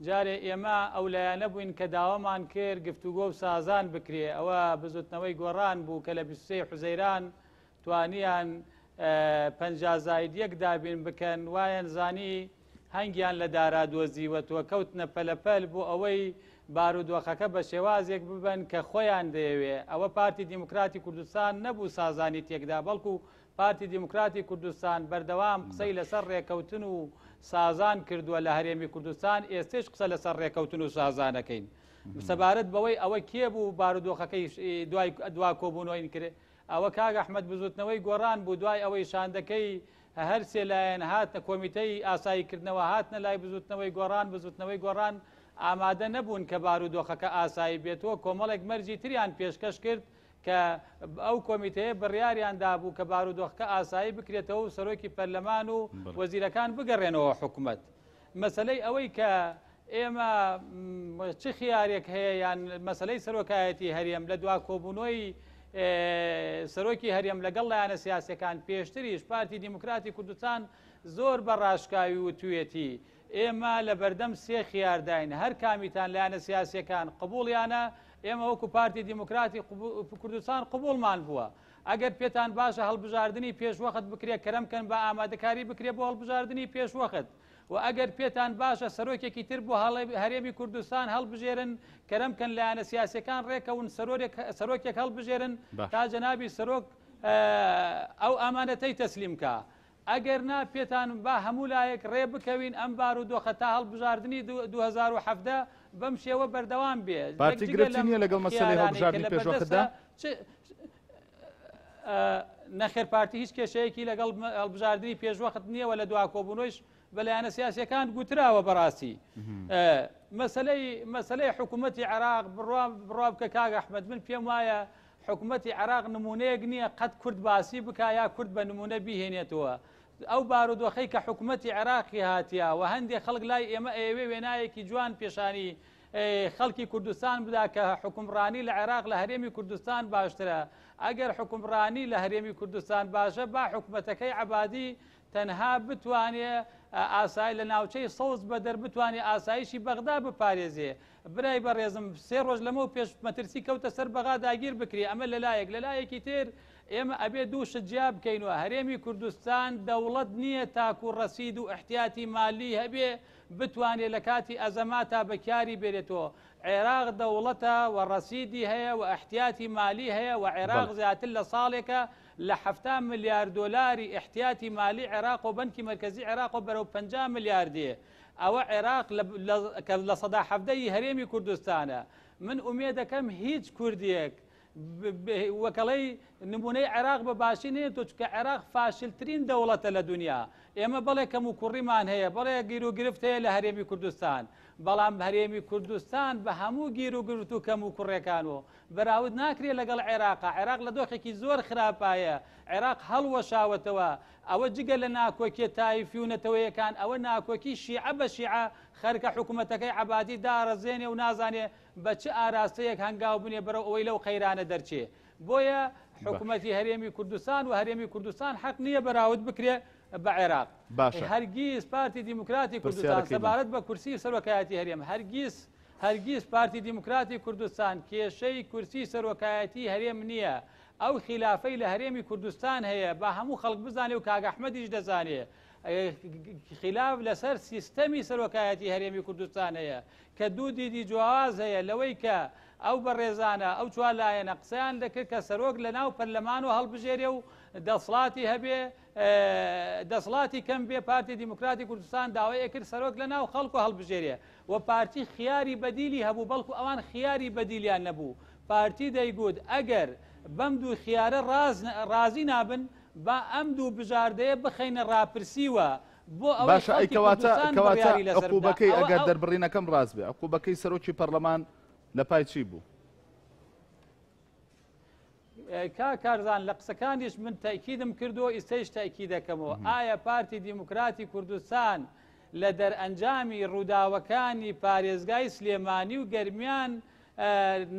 جارێ ئێمە ئەو لایەنە بووین کە داوامان کرد گفتوگۆ و سازان بکرێ، ئەوە بزوتنەوەی گۆڕان بوو کە لە 23 حوزەیران توانیان 50 زاید یەک دابین بکەن، وایەن زانی هەنگیان لە دارا دۆزیوەتوە کەوتنە پەلەپەل بۆ ئەوەی بارودۆخەکە بە شێوازێک ببن کە خۆیان دەیەوێ. ئەوە پارتی دیموکراتی کوردستان نەبوو سازانی تێکدا، بەڵکو پارتی دیموکراتی کوردستان بەردەوام قسەی لەسەر ڕێکەوتن و سازان کردووە لە هەرێمی کوردستان، ئێستش قسە لەسەر ڕێکەوتن و سازانەکەین. سەبارەت بەوەی ئەوە کێ بوو بارودۆخەکەی دوا کۆبوونەوەی کرێ، ئەوە کاک ئەحمەد بزوتنەوەی گۆڕان بوو دوای ئەوەی شاندەکەی هەر سێ لایەن هاتنە کۆمیتەی ئاساییکردنەوە هاتنە لای بزوتنەوەی گۆڕان ئامادە نەبوون کە بارودۆخەکە ئاسایی بێتەوە. کۆمەڵێک مەرجی تریان پێشکەش کرد کە ئەو کۆمیتەیە بڕیاریاندا بوو کە بارودۆخەکە ئاسایی بکرێتەوە و سەرۆکی پەرلەمان و وەزیرەکان بگەڕێنەوە حکوومەت. مەسلەی ئەوەی کە ئێمە چ خیارێک هەیە یان مەسلەی سەرۆکایەتی هەرێم لە دوا کۆبوونەوەی سەرۆکی هەرێم لەگەڵ لایەنە سیاسەکان پێشتریش پارتی دیموکراتی کوردستان زۆر بە ڕاشکاوی و توێتی ئێمە لە بەردەم سێ خیارداین، هەر کامیتان لایەنە سیاسەکان قبوڵیانە ئێمە وەکو پارتی دیموکراتی کوردستان قبوڵمان بووە. ئەگەر پێتان باشە هەڵبژاردننی پێشوەخت بکرێ کەرەمکەن بە ئامادەکاری بکرێ بۆ هەڵبژاردننی پێشوەخت و ئەگەر پێتان باشە سەرۆکێکی تر بۆ هەرێمی کوردستان هەڵبژێرن کەرەمکەن لایەنە سیاسەکان ڕێکەون سەرۆکێک هەڵبژێرن تا جەنابی سەرۆک ئەو ئامانەتەی تەسلیمکە. ئەگەر نا پێتان با هەموو لایەک ڕێ بکەوین ئەم بارودۆخە تا هەڵبژاردننی 2017 بەم شێوە بەردەوام بێ. پارتی گرفتی نییە لەگەڵ مەسەلەی هەڵبژاردننی پێشوەختدا؟ نەخێر پارتی هیچ کێشەیەکی لەگەڵ هەڵبژاردننی پێشوەخت نییە و لە دوا کۆبوونەوەیش بەلایەنە سیاسەکان گوتراوە بەڕاستی. مەسەلەی حکوومەتی عێراق بڕوا بکە کاک ئەحمەد، من پێم وایە حکوومەتی عێراق نمونەیەک نییە قەت کورد باسی بکە یا کورد بە نمونە بیهێنێتەوە. ئەو بارودۆخەی کە حکوومەتی عێراقی هاتیە و هەندێک خەڵک لای ئێمە ئێوێ وێنایەکی جوان پێشانی خەڵکی کوردستان بدا کە حکومڕانی لە عێراق لە هەرێمی کوردستان باشترە. ئەگەر حکومڕانی لە هەرێمی کوردستان باشە با حکوومەتەکەی عەبادی تەنها بتوانێت ئاسایی لە ناوچەی سەوز بە دەر بتوانێت ئاسایشی بەغدا بپارێزێ. برای بەڕێزم 3 ڕۆژ لەمە و پێش مەترسی کەوتە سەر بەغا داگیر بکرێ. ئەمە لەلایەکی تر ئێمە ئەبێ دوو شجیا بکەینەوە. هەرێمی کوردستان دەوڵەت نییە تاکو ڕەسید و احتیاتی مالی هەبێ بتوانێت لە کاتی ئەزەماتا بەکاری بێرێتەوە. عێراق دەوڵەتە و ڕەسیدی هەیە و احتیاتی مالی هەیە و عێراق زیاتر لە ساڵێکە لە 7 ملیار دۆلاری احتیاتی مالی عێراق و بەنکی مرکزی عێراق و بەرەو 50 ملیاردێ. ئەوە عێراق لە سەدا حەفدەی هەرێمی کوردستانە. من ئومێ دەکەم هیچ کوردیەک وەکەڵەی نمونەی عێراق بە باشی نێت چکە عێراق فاشلترین دەوڵەتە لە دنیا. ئێمە بەڵێ کەم و کوڕیمان هەیە، بەڵێ گیر و گرفت هەیە لە هەرێمی کوردستان، بەڵام هەرێمی کوردستان بە هەموو گیر و گرفت و کەم و کوڕێکانەوە بەراورد ناکرێت لەگەڵ عێراقا. عێراق لە دۆخێکی زۆر خراپایە، عێراق هەڵوەشاوەتەوە. ئەوە جگە لە ناکۆکیە تایفی و نەتەوەیەکان ئەوە ناکۆکی شیعە بە شیعە خەرکە حکوومەتەکەی عەبادی داڕەزێنێ و نازانێ بە چ ئاراستەیەک هەنگاو بنێ بەرەو ئەوەی لەو قەیرانە دەرچێ. بۆیە حکوومەتی هەرێمی کوردستان و هەرێمی کوردستان حەق نییە بەراورد بکرێ بە عێراق. هەرگیز پارتی دیموکراتی کوردستان سەبارەت بە کورسی سەرۆکایەتی هەرێم هەرگیز پارتی دیموکراتی کوردستان کێشەی کورسی سەرۆکایەتی هەرێم نییە. ئەو خلافەی لە هەرێمی کوردستان هەیە با هەموو خەڵک بزانێ و کاک ئەحمەدیش دەزانێ. خلاف لەسەر سیستەمی سەرۆکایەتی هەرێمی کوردستان هەیە کە دوو دیدی جواز هەیە لەوەی کە ئەو بەڕێزانە ئەو چوار لایەنە قسەیان دەکرد کە سەرۆک لە ناو پەرلەمان و هەڵبژێرێ و دەسڵاتی هەبێ دەسڵاتی کەم بێ. پارتی دیموکراتی کوردستان داوای کرد سەرۆک لە ناو خەڵک و هەڵبژێرێ و پارتی خیاری بەدیلی هەبوو، بەڵکو ئەوان خیاری بەدیلیان نەبوو. پارتی دەیگوت ئەگەر بەم دوو خیارە ڕازی نابن با ئەم دوو بژاردەیە بخەینە ڕاپرسیوە بۆ باشە. ئەیکەواتە عقوبەکەی ئەگەر دەربڕینەکەم ڕاست بێ، عقوبەکەی سەرۆکی پەرلەمان لە پای چی بوو؟ کارزان لە قسەکانیش من تاکیدم کردو ئێستش تاکید دەکەمەوە ئایا پارتی دیموکراتی کوردستان لە دەرئەنجامی ڕووداوەکانی پارێزگای سلێمانی و گەرمیان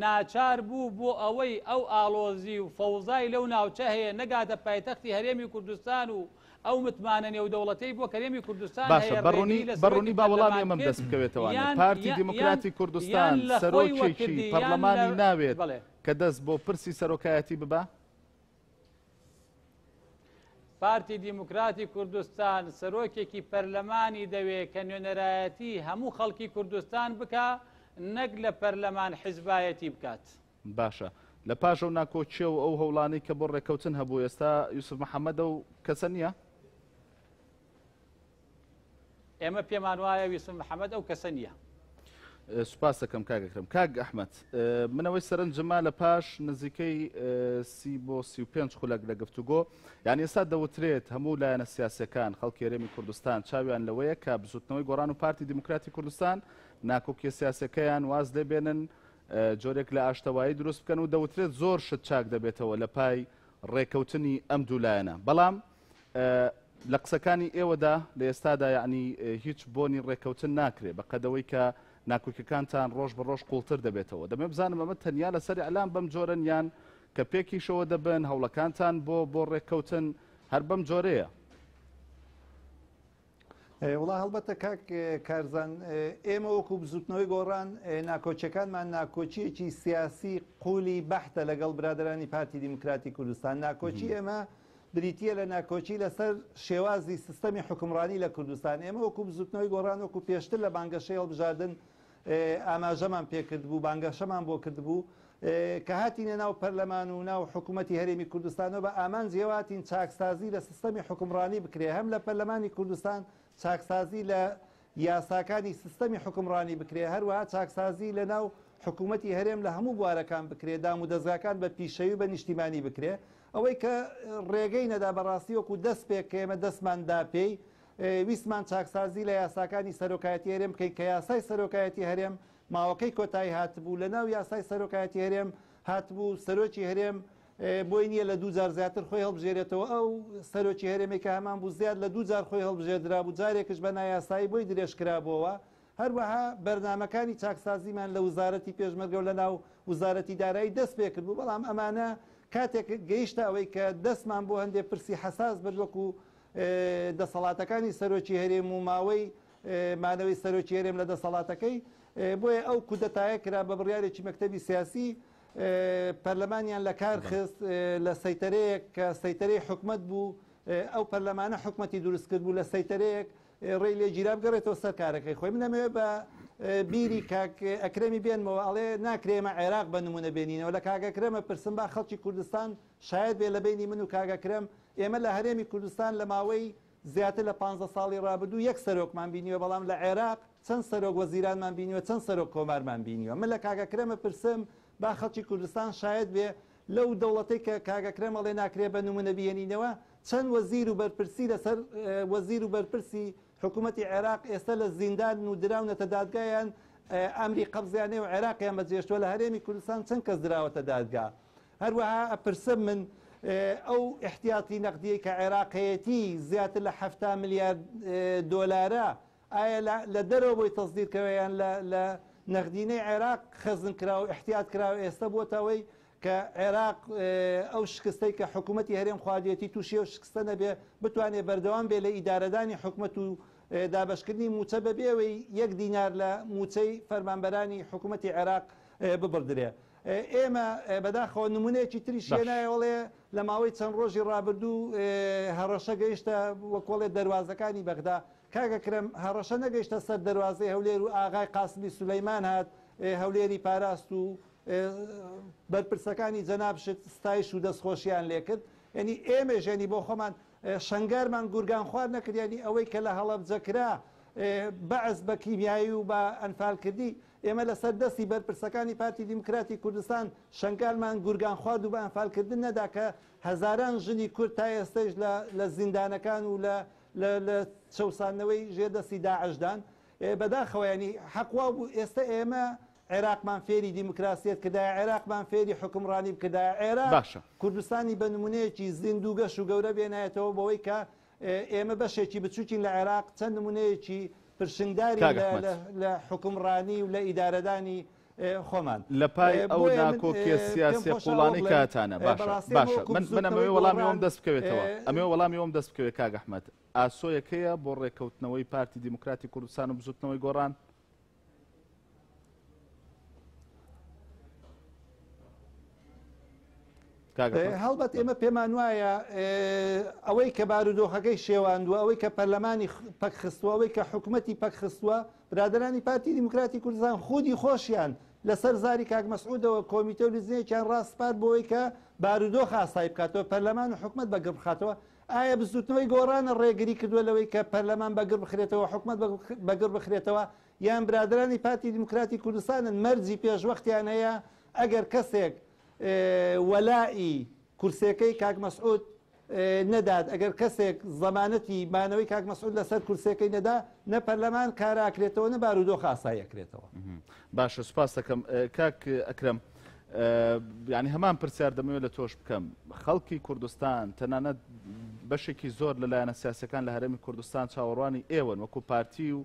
ناچار بوو بۆ ئەوەی ئەو ئاڵۆزی و فەوزای لەو ناوچە هەیە نەگاتە پایتەختی هەرێمی کوردستان و ئەو متمانە نێودەوڵەتەی بۆ کەرێمی کوردستان باشە بەڕوونی با وەڵامی ئەمەم دەست بکەوێتەوە پارتی دیموکراتی کوردستان سەرۆکێکی پەرلەمانی ناوێت کە دەست بۆ پرسی سەرۆکایەتی ببە؟ پارتی دیموکراتی کوردستان سەرۆکێکی پەرلەمانی دەوێت کە نوێنەرایەتی هەموو خەڵکی کوردستان بکە نەک لە پەرلەمان حیزبایەتی بکات. باشە لە پاش ئەو ناکۆچیە و ئەو هەوڵانەی کە بۆ ڕێکەوتن هەبوو ئێستا یوسف محەممەدە و کەسە نییە؟ ئێمە پێمان وایە یوسف محەممەد ئەو کەسە نییە. سوپاس دەکەم کاگەکرم کاک ئەحمەد منەوەی سەرنجما لە پاش نزیکەی 30 بۆ 35 خولەک لە گفتوگۆ یعنی ئێستا دەوترێت هەموو لایەنە سیاسەکان خەڵکی هەرێمی کوردستان چاویان لەوەیە کە بزوتنەوەی گۆڕان و پارتی دیموکراتی کوردستان ناکۆکیە سیاسەکەیان واز لێبێنن جۆرێک لە ئاشتەوایی دروست بکەن و دەوترێت زۆر شت چاک دەبێتەوە لە پای ڕێکەوتنی ئەم دوو لایەنە بەڵام لە قسەکانی ئێوەدا لە ئێستادا یعنی هیچ بۆنی ڕێکەوتن ناکرێت بە قەدەوەی کە ناکۆکیەکانتان ڕۆژ بە ڕۆژ قوڵتر دەبێتەوە دەمێ بزانم ئەمە تەنیا لەسەری ئەلام بەم جۆرەن یان کە پێکیشەوە دەبن هەوڵەکانتان بۆ ڕێکەوتن هەر بەم جۆرەیە؟ وڵا هەڵبەتە کاک کارزان ئێمە وەکو بزوتنەوەی گۆڕان ناکۆچەکانمان ناکۆچیەکی سیاسی قولی بەحتە لەگەڵ برادرانی پارتی دیموکراتی کوردستان ناکۆچی ئێمە بریتە لە ناکۆچی لەسەر شێوازی سیستەمی حکومڕانی لە کوردستان ئێمە وەکو بزوتنەوەی گۆڕان وەکو پێشتر لە بانگەشەی هەڵبژاردن ئاماژەمان پێکرد بوو بانگەشەمان بۆ کرد بوو کە هاتینە ناو پەرلەمان و ناو حکوومەتی هەرێمی کوردستانەوە بە ئامان جێواتین چاکسازی لە سیستەمی حکومڕانی بکرێ هەم لە پەرلەمانی کوردستان چاکسازی لە یاساکانی سیستەمی حکومڕانی بکرێ هەروەها چاکسازی لە ناو حکوومەتی هەرێم لە هەموو بوارەکان بکرێ دام و دەستگاکان بە پیشەوی بە نیشتیمانی بکرێ ئەوەی کە ڕێگەی نەدا بەڕاستی وەکو دەست پێک کە ئێمە دەستماندا پێی ویسمان چاکسازی لە یاساکانی سەرۆکایەتی هەرێم بکەین کە یاسای سەرۆکایەتی هەرێم ماوەکەی کۆتایی هاتبوو لە ناو یاسای سەرۆکایەتی هەرێم هاتبوو سەرۆکی هەرێم بۆی نییە لە 2000 زیاتر خۆی هەڵبژێرێتەوە ئەو سەرۆکی هەرێمێک کە هەمان بوو زیاد لە 2000 خۆی هەڵبژێردرا بوو جارێکش بە نایاسایی بۆی درێژکرابەوە هەروەها بەرنامەکانی چاکسازیمان لە وزارەتی پێشمەرگە و لە ناو وزارەتی دارایی دەست پێ کرد بوو بەڵام ئەمانە کاتێک گەیشتە ئەوەی کە دەستمان بۆ هەندێک پرسی حساس بەروەکو دەسەڵاتەکانی سەرۆکی هەرێم و ماوەی مانەوەی سەرۆکی هەرێم لە دەسەڵاتەکەی بۆیە ئەو کودەتایە کرا بە بڕیارێکی مەکتەبی سیاسی پەرلەمانیان لە کار خست لە سەیتەرەیەک کە سەیتەرەی حکومەت بوو ئەو پەرلەمانە حکومەتی دروست کرد بوو لە سەیتەرەیەک ڕێی لێ گیرا بگەڕێتەوە سەر کارەکەی خۆی منەمەوێ بە بیری کاک ئەکرەمی بێنمەوە ئەڵێ ناکرێمە عێراق بە نمونە بێنینەوە لە کاگەکرەمە پرسم با خەڵکی کوردستان شاید بێ لە بینی من و کاگەکرەم ئێمە لە هەرێمی کوردستان لە ماوەی زیاتر لە 15 ساڵی ڕابردوو یەک سەرۆکمان بینیوە بەڵام لە عێراق چەند سەرۆک وەزیرانمان بینیوە چەند سەرۆک کۆمارمان بینیوە من لە کاگەکرەمە پرسم با خەڵکی کوردستان شاید بێ لەو دەوڵەتەی کە کاگەکرەم ئەڵێ ناکرێ بە نمونە بێنینەوە چەند وەزیر و بەرپرسی لەسەر وەزیر و بەرپرسی حکوومەتی عێراق ئێستا لە زیندان و دراونەتە دادگایان ئەمری قەبزیانێ و عێراقیان بەجێشتووە لە هەرێمی کوردستان چەند کەس دراوەتە دادگا هەروەها ئەپرسم من ئەو احتیاطی نەقدیە کە عێراقەتی زیاتر لە 7 میلیارد دۆلارە ئایا لە دەرەوە بۆی تەصدیرکەوەیان لە نەقدینەی عێراق خەزن کراوە احتیاط کراوە ئێستا بۆتەوەی کە عێراق ئەو شکستەی کە حکوومەتی هەرێم خواردێتی تووشی و شکستە نەبێ بتوانێت بەردەوام بێ لە ئیدارەدانی حکوومەت و دابشکردنی موچە بەبێەوەی 1 دینار لە موچەی فەرمانبەرانی حکوومەتی عێراق ببردرێ ئێمە بەداخەوە نمونەیەکی تریشێنایەوەڵێ لە ماوەی چەند ڕۆژی ڕابردوو هەڕەشە گەیشتە وەکۆڵێ دەواازەکانی بەغدا کاگەکرم هەڕەشە نەگەیشتە سەر دەواازەی هەولێر و ئاغای قاسمی سولەیمان هات هەولێری پاراست و بەرپرسەکانی جەنابشت ستایش و دەستخۆشیان لێ کرد یعنی ئێمە ژێنی بۆ خۆمان شەنگارمان گورگان خوار نەکردیانی ئەوەی کە لە هەڵەبجەکرا بەعز بە کیمیایی و بە ئەنفالکردی ئێمە لەسەر دەستی بەرپرسەکانی پارتی دیموکراتی کوردستان شنگالمان گورگان خوارد و بە ئەنفالکردن نەدا کە هەزاران ژنی کورد تا ئێستش لە زیندانەکان و لە چەوسانەوەی ژێدەستی داعشدان بەداخەوە ینی حەقوا بوو ئێستا ئێمە عێراقمان فێری دیموکراسیت کردای عێراقمان فێری حکمڕانی بکردای عێراق باشە کوردستانی بە نمونەیەکی زیندوو گەش و گەورە بێنایەتەوە بەوەی کە ئێمە بەشێکی بچووکین لە عێراق چەند نمونەیەکی پرشنگداری لە حکمڕانی و لە ئیدارەدانی خۆمان لە پای ئەو ناکۆکیە سیاسی قوڵانی کاتانە باشە من ئەمەوێ وەڵامی ئەوم دەست بکەوێتەوە ئەمێ وەڵامی ئەوم دەست بکەوێت کاک ئەحمەد ئاسۆیەکەیە بۆ ڕێککەوتنەوەی پارتی دیموکراتی کوردستان و بزوتنەوەی گۆڕان هەڵبەت ئێمە پێمان وایە ئەوەی کە بارودۆخەکەی شێواندووە ئەوەی کە پەرلەمانی پەکخستووە ئەوەی کە حکوومەتی پەکخستووە برادرانی پارتی دیموکراتی کوردستان خودی خۆشیان لەسەر زاری کاک مەسعودەوە کۆمیتە و لیزنەیەکیان ڕاستپات بۆەوەی کە بارودۆخ ئاسایی بکاتەوە پەرلەمان و حکوومەت بەگڕ بخاتەوە ئایا بزوتنەوەی گۆڕانە ڕێگری کردووە لەوەی کە پەرلەمان بەگڕ بخرێتەوە حکوومەت بەگڕ بخرێتەوە یان برادرانی پارتی دیموکراتی کوردستانن مەرجی پێشوەختیان هەیە ئەگەر کەسێک وەلائی کورسەکەی کاک مەسعود نەدات ئەگەر کەسێک زەمانەتی مانەوەی کاک مەسعود لەسەر کورسەکەی نەدا نە پەرلەمان کاراکرێتەوە نە بارودۆخ ئاساییەکرێتەوە. باشە سوپاس دەکەم کاک ئەکرەم یعنی هەمان پرسیار دەمەوێت لە تۆش بکەم خەڵکی کوردستان تەنانەت بەشێکی زۆر لەلایەنە سیاسەکان لە هەرێمی کوردستان چاوەڕوانی ئێوەن وەکو پارتی و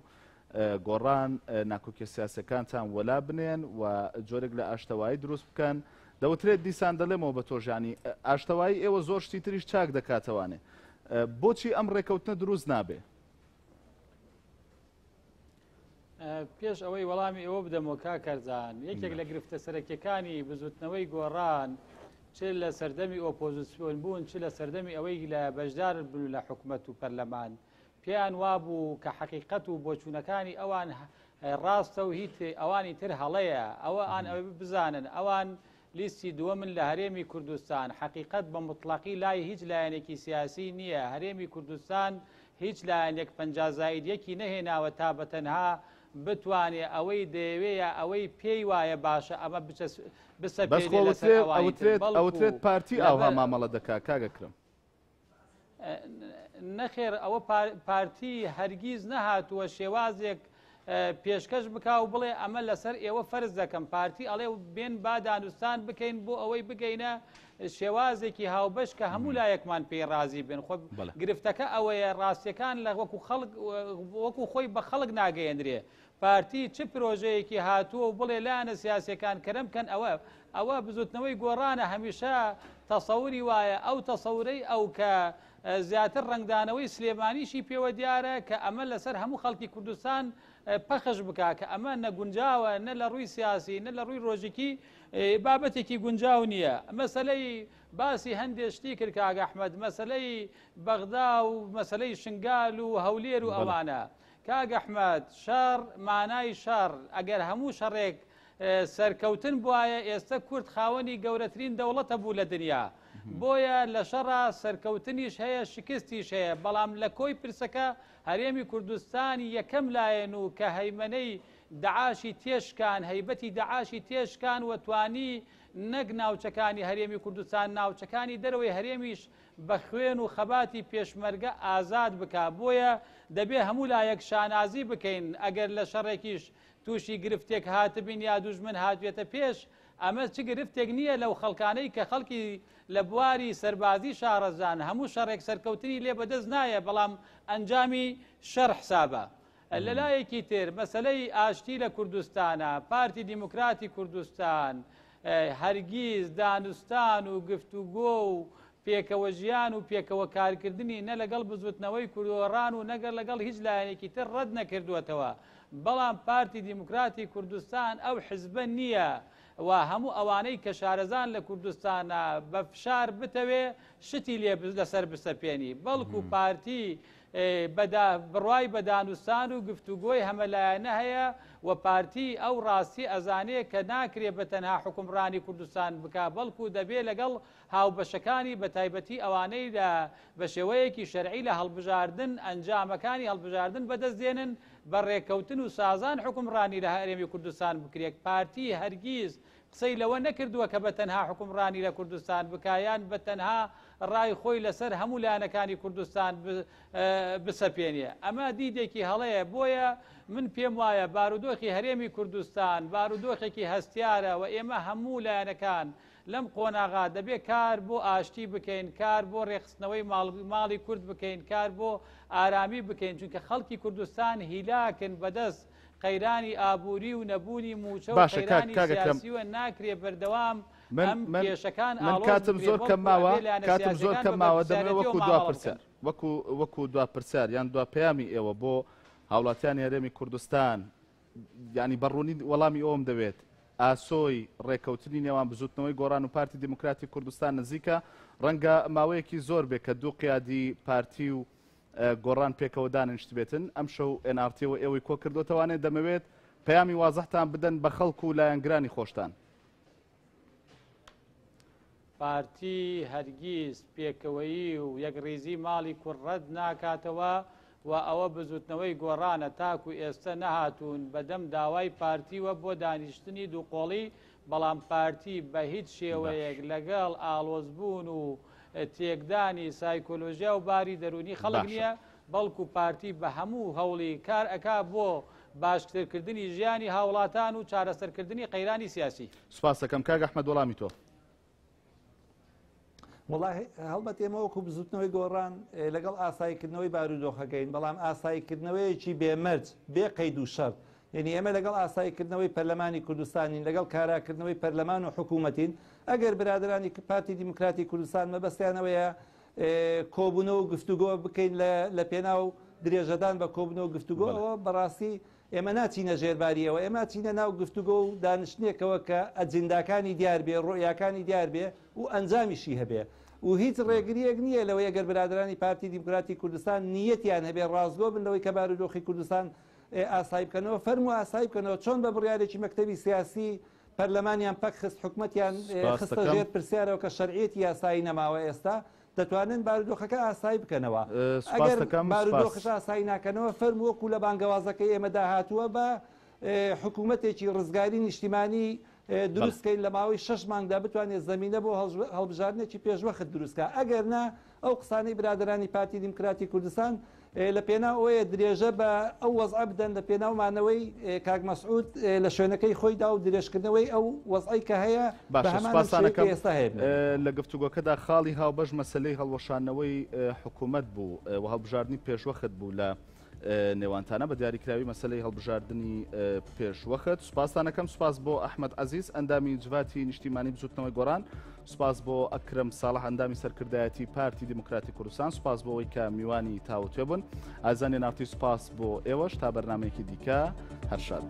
گۆڕان ناکۆکیە سیاسەکانتان وەلا بنێن و جۆرێک لە ئاشتەوایی دروست بکەن دەوترێت دیسان دەڵێمەوە بە تۆژانی ئاشتەوایی ئێوە زۆر شتی تریش چاک دەکاتەوانێ بۆچی ئەم ڕێکەوتنە دروست نابێ؟ پێش ئەوەی وەڵامی ئێوە بدەمەوە کاکەرجان یەکێک لە گرفتە سەرەکیەکانی بزوتنەوەی گۆڕان چ لە سەردەمی ئۆپۆزیسیۆن بوون چ لە سەردەمی ئەوەی لە بەشدار بوون لە حکوومەت و پەرلەمان پێیان وابوو کە حەقیقەت و بۆچوونەکانی ئەوان ڕاستە و هیچ ئەوانی تر هەڵەیە ئەوە ئان ئەوە بزانن ئەوان لیستی دووەمن لە هەرێمی کوردستان حقیقت بە مطلقی لای هیچ لایەنێکی سیاسی نییە هەرێمی کوردستان هیچ لایەنێک پەنجازایدیەکی نەهێناوە تا بەتەنها بتوانێت ئەوەی دەیەوەیە ئەوەی پێی وایە باشە ئەمە ئەوترێت پارتی ئەوها مامەڵە دەکا کاگەکرم نەخێر ئەوە پارتی هەرگیز نەهاتووە شێوازێک پێشکەش بک و بڵێ ئەمە لەسەر ئێوە فەرز دەکەم پارتی ئەڵێ بێن با دانوستان بکەین بۆ ئەوەی بگەینە شێوازێکی هاوبەش کە هەموو لایەکمان پێی رازی بن خۆ گرفتەکە ئەوەیە ڕاستیەکان لە وەکو خۆی بە خەڵک ناگەیەنرێ پارتی چ پرۆژەیەکی هاتووە و بڵێ لاەنە سیاسەکان کەرم بکەن ئەوە بزوتنەوەی گۆڕانە هەمیشە تەسەوری وایە ئەو تەسەورەی ئەو کە زیاتر ڕنگدانەوەی سلێمانیشی پێوە دیارە کە ئەمە لەسەر هەموو خەڵکی کوردستان پەخش بکا کە ئەمە نەگونجاوە نە لە ڕووی سیاسی نە لە ڕووی ڕۆژێکی بابەتێکی گونجاو نییە مەسلەی باسی هەندێک شتی کرد کاک ئەحمەد مەسلەی بەغدا و مەسلەی شنگال و هەولێر و ئەوانە کاک ئەحمەد شەڕ مانای شەڕ ئەگەر هەموو شەڕێک سەرکەوتن بواە ئێستا کورد خاوەنی گەورەترین دەوڵەتە بوو لە دنیا بۆیە لە شەڕا سەرکەوتنیش هەیە شکستیش هەیە بەڵام لە کۆی پرسەکە هەرێمی کوردستانی یەکەم لایەن و کە هەیمەنەی داعاشی تێشکان هەیبەتی داعاشی تێشکان و توانی نەک ناوچەکانی هەرێمی کوردستان ناوچەکانی دەرەوەی هەرێمیش بە خوێن و خەباتی پێشمەرگە ئازاد بکە بۆیە دەبێ هەموو لایەک شانازی بکەین ئەگەر لە شەڕێکیش تووشی گرفتێک هاتبین یا دوژمن هاتوێتە پێش ئەمە چ گرفتێک نییە لەو خەڵکانەی کە خەڵکی لە بواری سەربازی شارەزان هەموو شەڕێک سەرکەوتنی لێ بەدەست نایە بەڵام ئەنجامی شەڕ حسابە لەلایەکی تر مەسلەی ئاشتی لە کوردستانە پارتی دیموکراتی کوردستان هەرگیز دانوستان و گفتوگۆ و پێکەوە ژیان و پێکەوە کارکردنی نە لەگەڵ بزوتنەوەی کوردۆڕان و نەگەر لەگەڵ هیچ لایەنێکی تر ڕەت نەکردووەتەوە بەڵام پارتی دیموکراتی کوردستان ئەو حزبە نییە و هەموو ئەوانەی کە شارەزان لە کوردستانە بە فشار بتەوێ شتی لێ لەسەر بسەپێنی بەڵکو پارتی بڕوای بە دانوستان و گفتوگۆی هەمەلایەنە هەیە و پارتی ئەو ڕاستی ئەزانەیە کە ناکرێ بە تەنها حکومڕانی کوردستان بکە بەڵکو دەبێ لەگەڵ هاوبەشەکانی بە تایبەتی ئەوانەی بە شێوەیەکی شەرعی لە هەڵبژاردن ئەنجامەکانی هەڵبژاردن بەدەستێنن بە ڕێککەوتن و سازان حکومڕانی لە هەرێمی کوردستان بکرێت پارتی هەرگیز قسەی لەوە نەکردووە کە بە تەنها حکومڕانی لە کوردستان بکایان بە تەنها ڕای خۆی لەسەر هەموو لایەنەکانی کوردستان بسەپێنێ. ئەمە دیدێکی هەڵەیە. بۆیە من پێم وایە بارودۆخی هەرێمی کوردستان بارودۆخێکی هەستیارە و ئێمە هەموو لایەنەکان لەم قۆناغا دەبێت کار بۆ ئاشتی بکەین، کار بۆ ڕێخستنەوەی ماڵی کورد بکەین، کار بۆ ئارامی بکەین، چونکە خەڵکی کوردستان هیلاکن بەدەست قەیرانی ئابووری و نەبوونی موچە و قەیرانی سیاسیوە ناکرێ بەردەوام ئەم کێشەکان کاتم زۆر کەماوە دەمێت وەکو دواپرسیار یان دواپەیامی ئێوە بۆ هاوڵاتیانی هەرێمی کوردستان ینی بەڕوونی وەڵامی ئەوم دەوێت ئاسۆی ڕێکەوتنی نێوان بزوتنەوەی گۆڕان و پارتی دموکراتی کوردستان نزیکە ڕەنگە ماوەیەکی زۆر بێت کە دوو قیادی پارتی و گۆڕان پێکەوە دانیشت بێتن ئەم شەو NRTەوە ئێوەی کۆ کردوتەوانێت دەمەوێت پەیامی وازەحتان بدەن بە خەڵکو و لایەنگرانی خۆشتان. پارتی هەرگیز پێکەوەیی و یەکڕێزی ماڵی کوڕەت ناکاتەوە و ئەوە بزوتنەوەی گۆڕانە تاکو ئێستا نەهاتوون بەدەم داوای پارتیوە بۆ دانیشتنی دووقۆڵی، بەڵام پارتی بە هیچ شێوەیەک لەگەڵ ئاڵۆزبوون و تێکدانی سایکۆلۆژیا و باری دەرونی خەڵک نییە، بەڵکو پارتی بە هەموو هەوڵی کار ئەکا بۆ باشترکردنی ژیانی هاوڵاتان و چارەسەرکردنی قەیرانی سیاسی. سوپاس دەکەم کاک ئەحمەد وەڵامی تۆ. وڵی هەڵبەت ئێمە وەکو بزوتنەوەی گۆڕان لەگەڵ ئاساییکردنەوەی بارودۆخەکەین، بەڵام ئاساییکردنەوەیەکی بێمەرج بێ قەید و شەڕ. یعنی ئێمە لەگەڵ ئاساییکردنەوەی پەرلەمانی کوردستانین، لەگەڵ کاراکردنەوەی پەرلەمان و حکوومەتین. ئەگەر برادرانی پارتی دیموکراتی کوردستان مەبەستیانەوەیە کۆبوونەوە و گفتوگۆ بکەین لە پێناو درێژەدان بە کۆبوونەوە گفتوگۆ، ئەوە بەڕاستی ئێمە ناچینە ژێرباریەوە، ئێمە چینە ناو گفتوگۆ و دانیشتنێکەوە کە ئەجنداکانی دیار بێ، ڕۆیاکانی دیار بێ و ئەنجامیشی هەبێ. و هیچ ڕێگریەک نییە لەوەی ئەگەر برادرانی پارتی دیموکراتی کوردستان نیەتیان هەبێ ڕازگۆ بن لەوەی کە بارودۆخی کوردستان ئاسایی بکەنەوە، فەرمو ئاسایی بکەنەوە، چۆن بە بڕیارێکی مەکتەبی سیاسی پەرلەمانیان پەک خست، حکوومەتیان خستە ژێر پرسیارەوە کە شەرعیەتی یاسایی نەماوە ئێستا، دەتوانن بارودۆخەکە ئاسایی بکەنەوە. ئەگەر بارودۆخش ئاسایی ناکەنەوە فەرمو وەکو لە بانگەوازەکەی ئێمە داهاتووە بە حکوومەتێکی ڕزگاری نیشتیمانی دروستکەین لە ماوەی 6 مانگدا بتوانێت زەمینە بۆ هەڵبژاردنێکی پێشوەخت دروستکە. ئەگەر نا ئەو قسانەی برادرانی پارتی دیموکراتی کوردستان لە پێناوەیە درێژە بە ئەو وەزع بدەن لە پێناومانەوەی کاک مەسعود لە شوێنەکەی خۆیدا و درێژکردنەوەی ئەو وەزعی کە هەیە بە هەمانەکەم ئێستا هەیە. لە گفتوگۆکەدا خاڵی هاوبەش مەسلەی هەڵوەشانەوەی حکوومەت بوو و هەڵبژاردننی پێشوەخت بوو لە نێوانتانە بە دیاریکراوی مەسلەی هەڵبژاردننی پێشوەخت. سوپاسانەکەم سوپاس بۆ ئەحمەد عەزیز ئەندامی جواتی نیشتیمانی بزوتنەوەی گۆڕان، سوپاس بۆ ئەکرەم ساڵح ئەندامی سەرکردایەتی پارتی دیموکراتی کوردستان، سوپاس بۆ ئەوەی کە میوانی تاوتوێ بوون. ئازانێ ناوتی سوپاس بۆ ئێوەش تا بەرنامەیەکی دیکە هەر شاد.